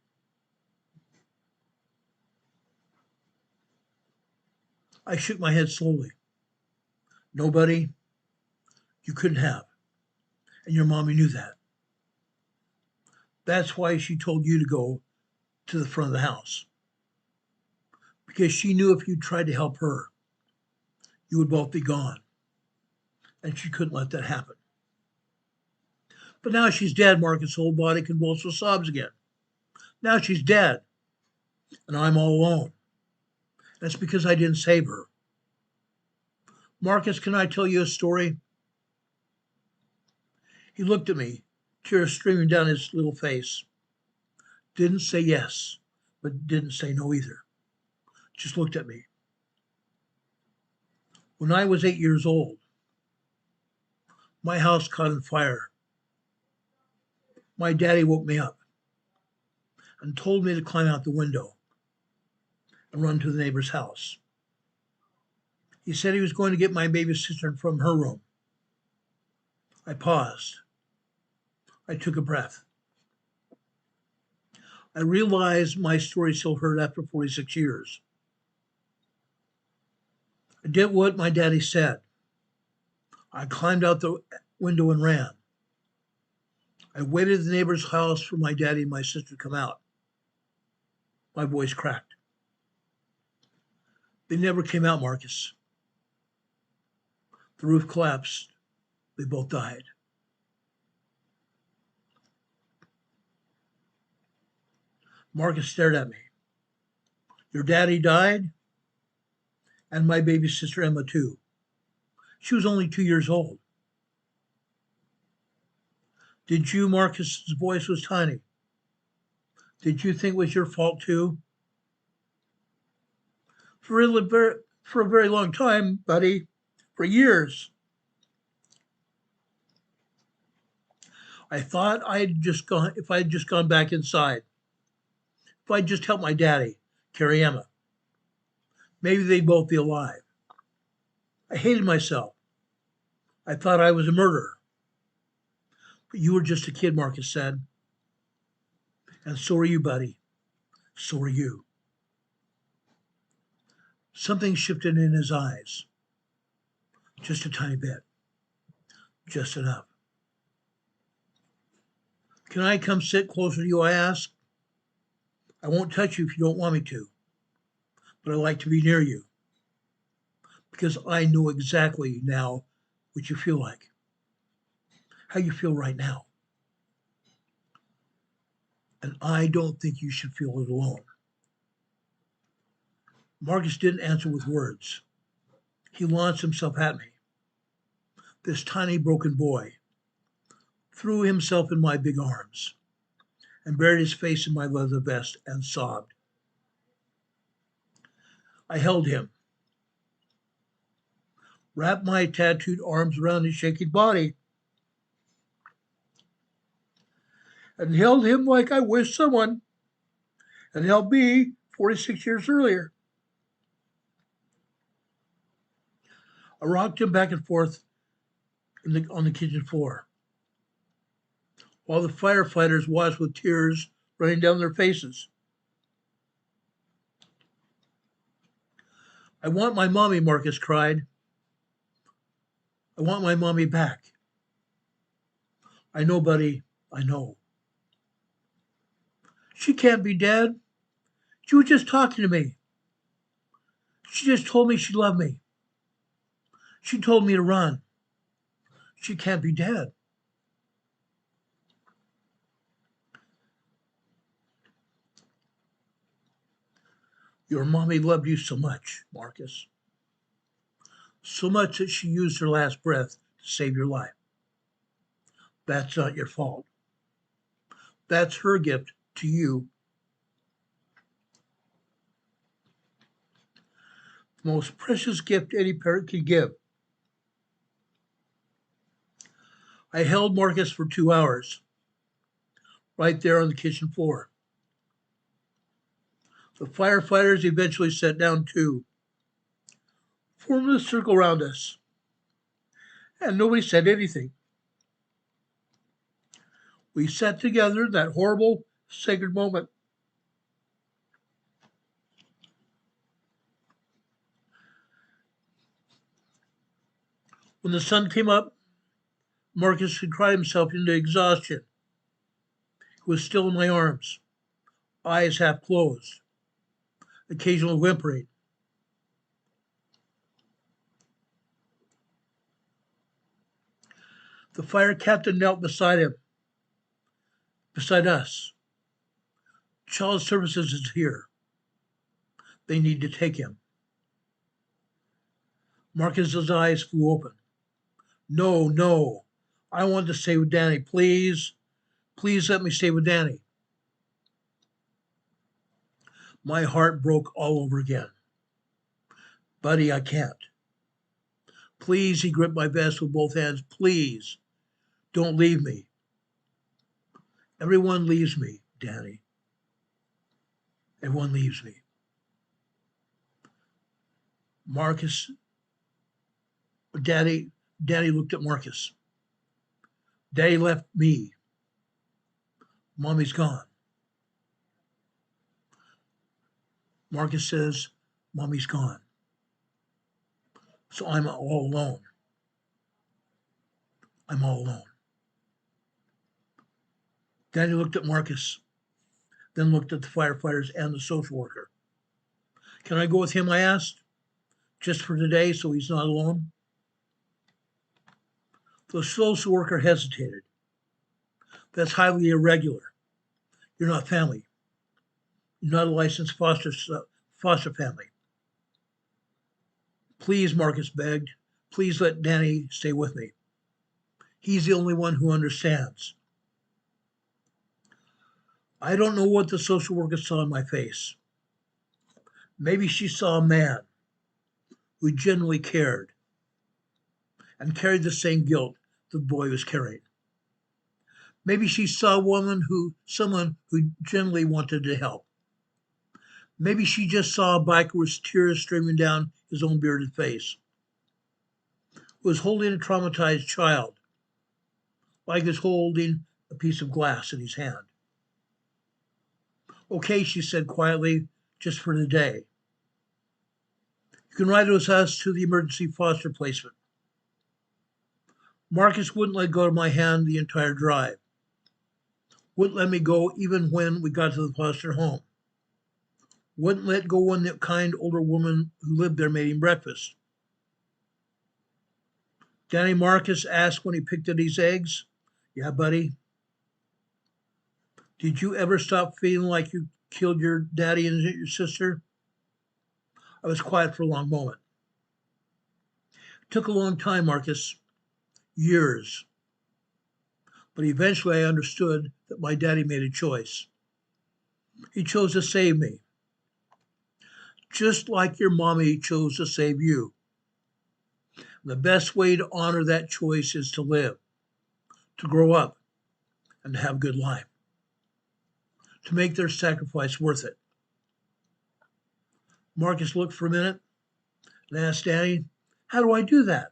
I shook my head slowly. Nobody, you couldn't have. And your mommy knew that. That's why she told you to go to the front of the house. Because she knew if you tried to help her, you would both be gone. And she couldn't let that happen. But now she's dead, Marcus' whole body convulsed with sobs again. Now she's dead. And I'm all alone. That's because I didn't save her. Marcus, can I tell you a story? He looked at me, tears streaming down his little face. Didn't say yes, but didn't say no either. Just looked at me. When I was 8 years old, my house caught on fire. My daddy woke me up and told me to climb out the window and run to the neighbor's house. He said he was going to get my baby sister from her room. I paused. I took a breath. I realized my story still hurt after 46 years. I did what my daddy said. I climbed out the window and ran. I waited at the neighbor's house for my daddy and my sister to come out. My voice cracked. They never came out, Marcus. The roof collapsed. They both died. Marcus stared at me. Your daddy died? And my baby sister Emma too. She was only 2 years old. Did you, Marcus's voice was tiny. Did you think it was your fault too? For a very long time, buddy. For years. I thought if I had just gone back inside, if I'd just helped my daddy carry Emma, maybe they'd both be alive. I hated myself. I thought I was a murderer. But you were just a kid, Marcus said. And so are you, buddy. So are you. Something shifted in his eyes. Just a tiny bit. Just enough. Can I come sit closer to you, I asked. I won't touch you if you don't want me to, but I'd like to be near you. because I know exactly now what you feel like, how you feel right now. And I don't think you should feel it alone. Marcus didn't answer with words. He launched himself at me, this tiny broken boy, threw himself in my big arms, and buried his face in my leather vest and sobbed. I held him, wrapped my tattooed arms around his shaking body, and held him like I wished someone had held me 46 years earlier. I rocked him back and forth on the kitchen floor, while the firefighters watched with tears running down their faces. I want my mommy, Marcus cried. I want my mommy back. I know, buddy, I know. She can't be dead. She was just talking to me. She just told me she loved me. She told me to run. She can't be dead. Your mommy loved you so much, Marcus. So much that she used her last breath to save your life. That's not your fault. That's her gift to you. The most precious gift any parent can give. I held Marcus for 2 hours, right there on the kitchen floor. The firefighters eventually sat down too, formed a circle around us, and nobody said anything. We sat together in that horrible, sacred moment. When the sun came up, Marcus had cried himself into exhaustion. He was still in my arms, eyes half closed, occasionally whimpering. The fire captain knelt beside him, beside us. Child Services is here. They need to take him. Marcus's eyes flew open. No, no. I want to stay with Danny. Please, please let me stay with Danny. My heart broke all over again. Buddy, I can't. Please, he gripped my vest with both hands. Please, don't leave me. Everyone leaves me, Danny. Everyone leaves me. Daddy looked at Marcus. Daddy left me. Mommy's gone. Marcus says, Mommy's gone. So I'm all alone. I'm all alone. Daddy looked at Marcus, then looked at the firefighters and the social worker. Can I go with him, I asked, just for today so he's not alone? The social worker hesitated. That's highly irregular. You're not family. You're not a licensed foster family. Please, Marcus begged, please let Danny stay with me. He's the only one who understands. I don't know what the social worker saw in my face. Maybe she saw a man who genuinely cared and carried the same guilt the boy was carrying. Maybe she saw someone who genuinely wanted to help. Maybe she just saw a biker with tears streaming down his own bearded face, who was holding a traumatized child, like he was holding a piece of glass in his hand. Okay, she said quietly, just for the day. You can ride with us to the emergency foster placement. Marcus wouldn't let go of my hand the entire drive. Wouldn't let me go even when we got to the foster home. Wouldn't let go when the kind older woman who lived there made him breakfast. Danny Marcus asked when he picked at these eggs. Yeah, buddy. Did you ever stop feeling like you killed your daddy and your sister? I was quiet for a long moment. It took a long time, Marcus. Years. But eventually I understood that my daddy made a choice. He chose to save me. Just like your mommy chose to save you. The best way to honor that choice is to live, to grow up, and to have a good life. To make their sacrifice worth it. Marcus looked for a minute and asked Danny, how do I do that?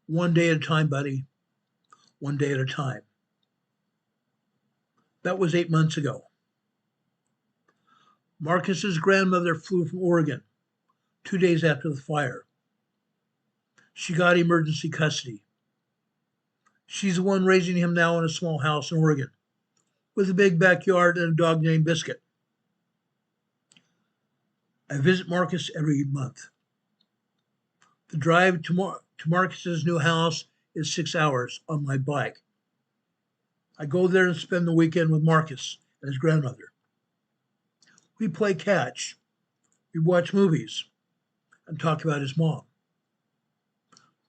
One day at a time, buddy. One day at a time. That was 8 months ago. Marcus's grandmother flew from Oregon 2 days after the fire. She got emergency custody. She's the one raising him now in a small house in Oregon with a big backyard and a dog named Biscuit. I visit Marcus every month. The drive to Marcus's new house is 6 hours on my bike. I go there and spend the weekend with Marcus and his grandmother. We play catch, we watch movies, and talk about his mom.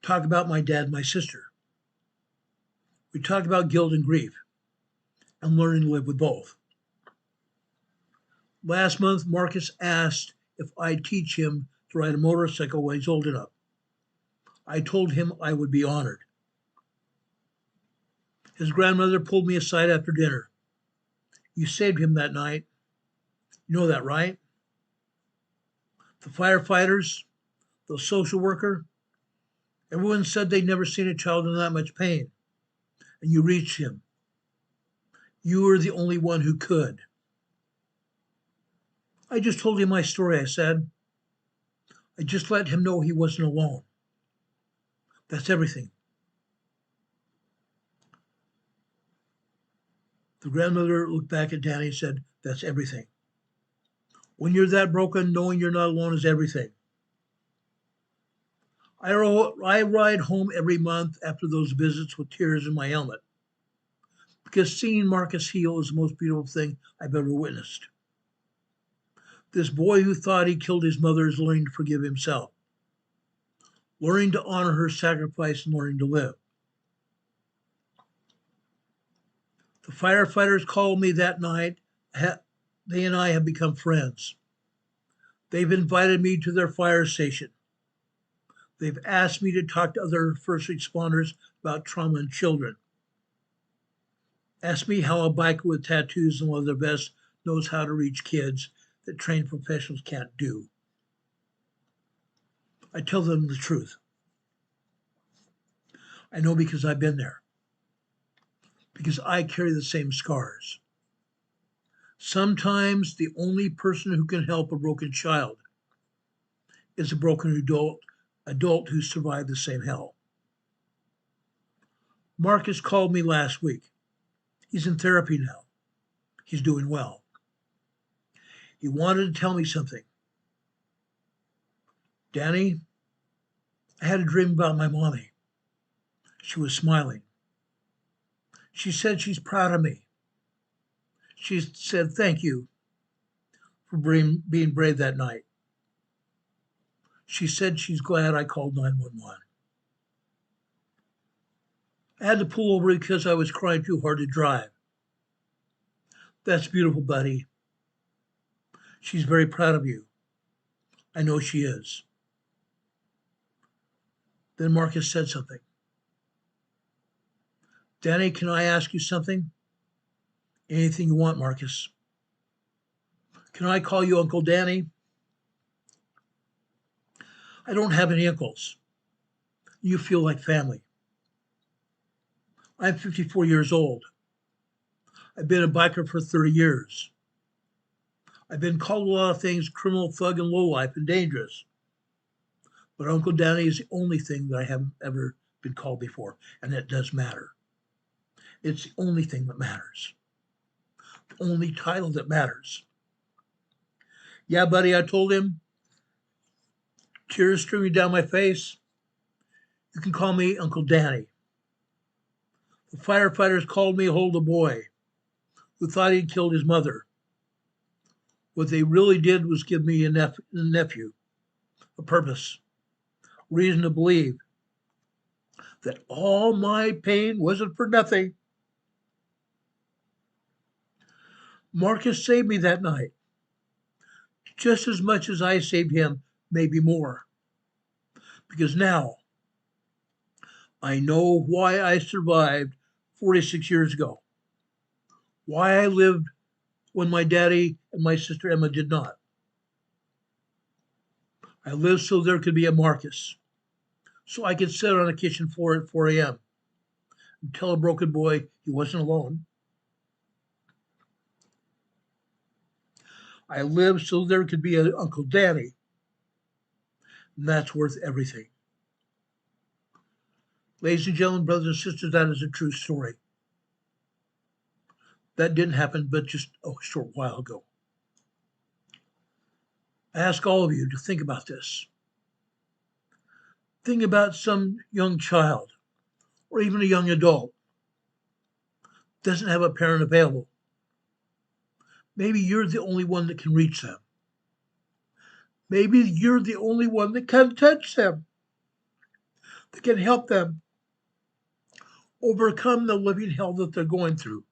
Talk about my dad and my sister. We talk about guilt and grief and learning to live with both. Last month, Marcus asked if I'd teach him to ride a motorcycle when he's old enough. I told him I would be honored. His grandmother pulled me aside after dinner. You saved him that night. You know that, right? The firefighters, the social worker, everyone said they'd never seen a child in that much pain. And you reached him. You were the only one who could. I just told him my story, I said. I just let him know he wasn't alone. That's everything. The grandmother looked back at Danny and said, that's everything. When you're that broken, knowing you're not alone is everything. I ride home every month after those visits with tears in my helmet, because seeing Marcus heal is the most beautiful thing I've ever witnessed. This boy who thought he killed his mother is learning to forgive himself, learning to honor her sacrifice and learning to live. The firefighters called me that night. They and I have become friends. They've invited me to their fire station. They've asked me to talk to other first responders about trauma in children. Asked me how a biker with tattoos and leather vest knows how to reach kids that trained professionals can't do. I tell them the truth. I know because I've been there. Because I carry the same scars. Sometimes the only person who can help a broken child is a broken adult who survived the same hell. Marcus called me last week. He's in therapy now. He's doing well. He wanted to tell me something. Danny, I had a dream about my mommy. She was smiling. She said she's proud of me. She said thank you for being brave that night. She said she's glad I called 911. I had to pull over because I was crying too hard to drive. That's beautiful, buddy. She's very proud of you. I know she is. Then Marcus said something. Danny, can I ask you something? Anything you want, Marcus. Can I call you Uncle Danny? I don't have any uncles. You feel like family. I'm 54 years old. I've been a biker for 30 years. I've been called a lot of things, criminal, thug, and lowlife, and dangerous. But Uncle Danny is the only thing that I haven't ever been called before, and that does matter. It's the only thing that matters. The only title that matters. Yeah, buddy, I told him, tears streaming down my face. You can call me Uncle Danny. The firefighters called me Hold a Boy, who thought he'd killed his mother. What they really did was give me a nephew, a purpose, reason to believe that all my pain wasn't for nothing. Marcus saved me that night, just as much as I saved him, maybe more. Because now I know why I survived 46 years ago, why I lived when my daddy and my sister Emma did not. I lived so there could be a Marcus, so I could sit on a kitchen floor at 4 a.m. and tell a broken boy he wasn't alone. I lived so there could be an Uncle Danny, and that's worth everything. Ladies and gentlemen, brothers and sisters, that is a true story. That didn't happen but just a short while ago. I ask all of you to think about this. Think about some young child or even a young adult doesn't have a parent available. Maybe you're the only one that can reach them. Maybe you're the only one that can touch them, that can help them overcome the living hell that they're going through.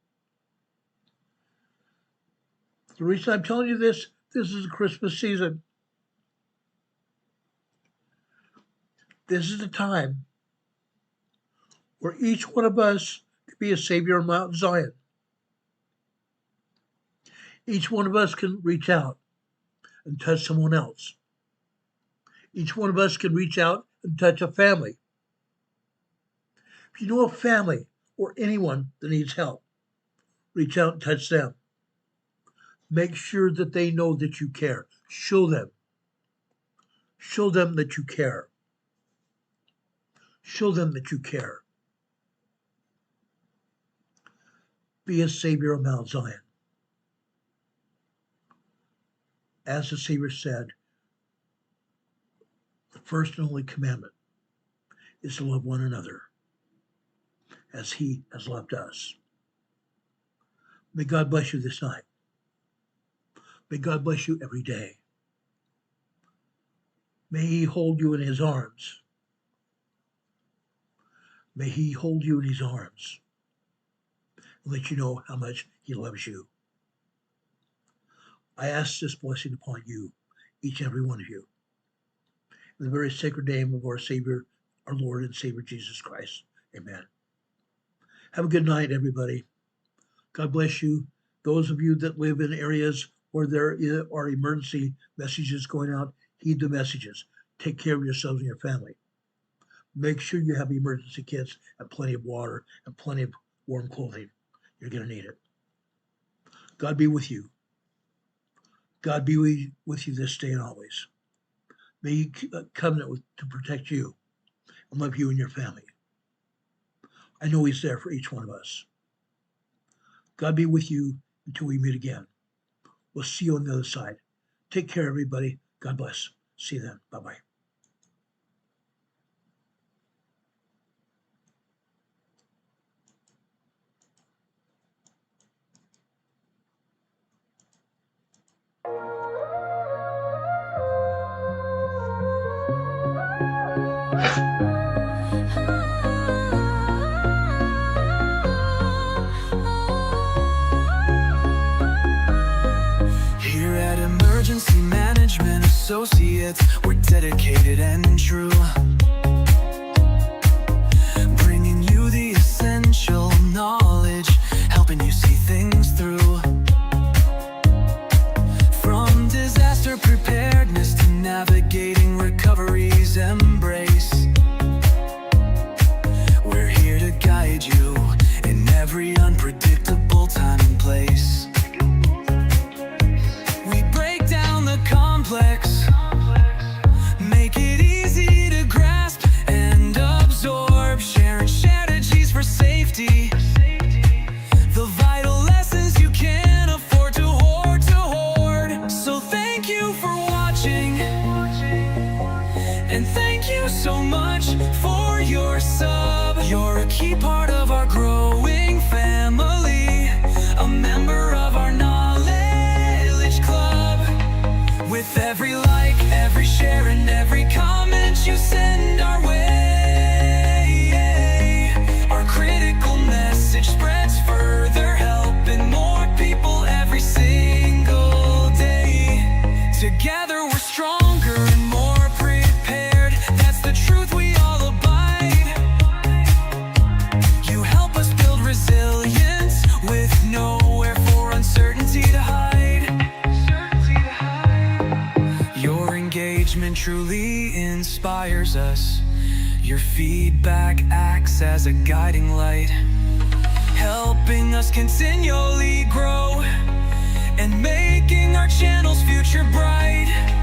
The reason I'm telling you this is the Christmas season. This is the time where each one of us could be a savior on Mount Zion. Each one of us can reach out and touch someone else. Each one of us can reach out and touch a family. If you know a family or anyone that needs help, reach out and touch them. Make sure that they know that you care. Show them. Show them that you care. Show them that you care. Be a savior of Mount Zion. As the Savior said, the first and only commandment is to love one another as He has loved us. May God bless you this night. May God bless you every day. May He hold you in His arms. May He hold you in His arms and let you know how much He loves you. I ask this blessing upon you, each and every one of you, in the very sacred name of our Savior, our Lord and Savior Jesus Christ. Amen. Have a good night, everybody. God bless you. Those of you that live in areas where there are emergency messages going out, heed the messages. Take care of yourselves and your family. Make sure you have emergency kits and plenty of water and plenty of warm clothing. You're going to need it. God be with you. God be with you this day and always. May He covenant to protect you and love you and your family. I know He's there for each one of us. God be with you until we meet again. We'll see you on the other side. Take care, everybody. God bless. See you then. Bye-bye. Here at Emergency Management Associates, we're dedicated and true, bringing you the essential knowledge, helping you see things through. From disaster preparedness to navigating recovery's embrace, we're here to guide you in every unpredictable time and place. We break down the complex, make it easy to grasp and absorb, sharing strategies for safety, the vital lessons you can't afford to hoard. So thank you for watching, and thank you so much for your inspires us. Your feedback acts as a guiding light, helping us continually grow and making our channel's future bright.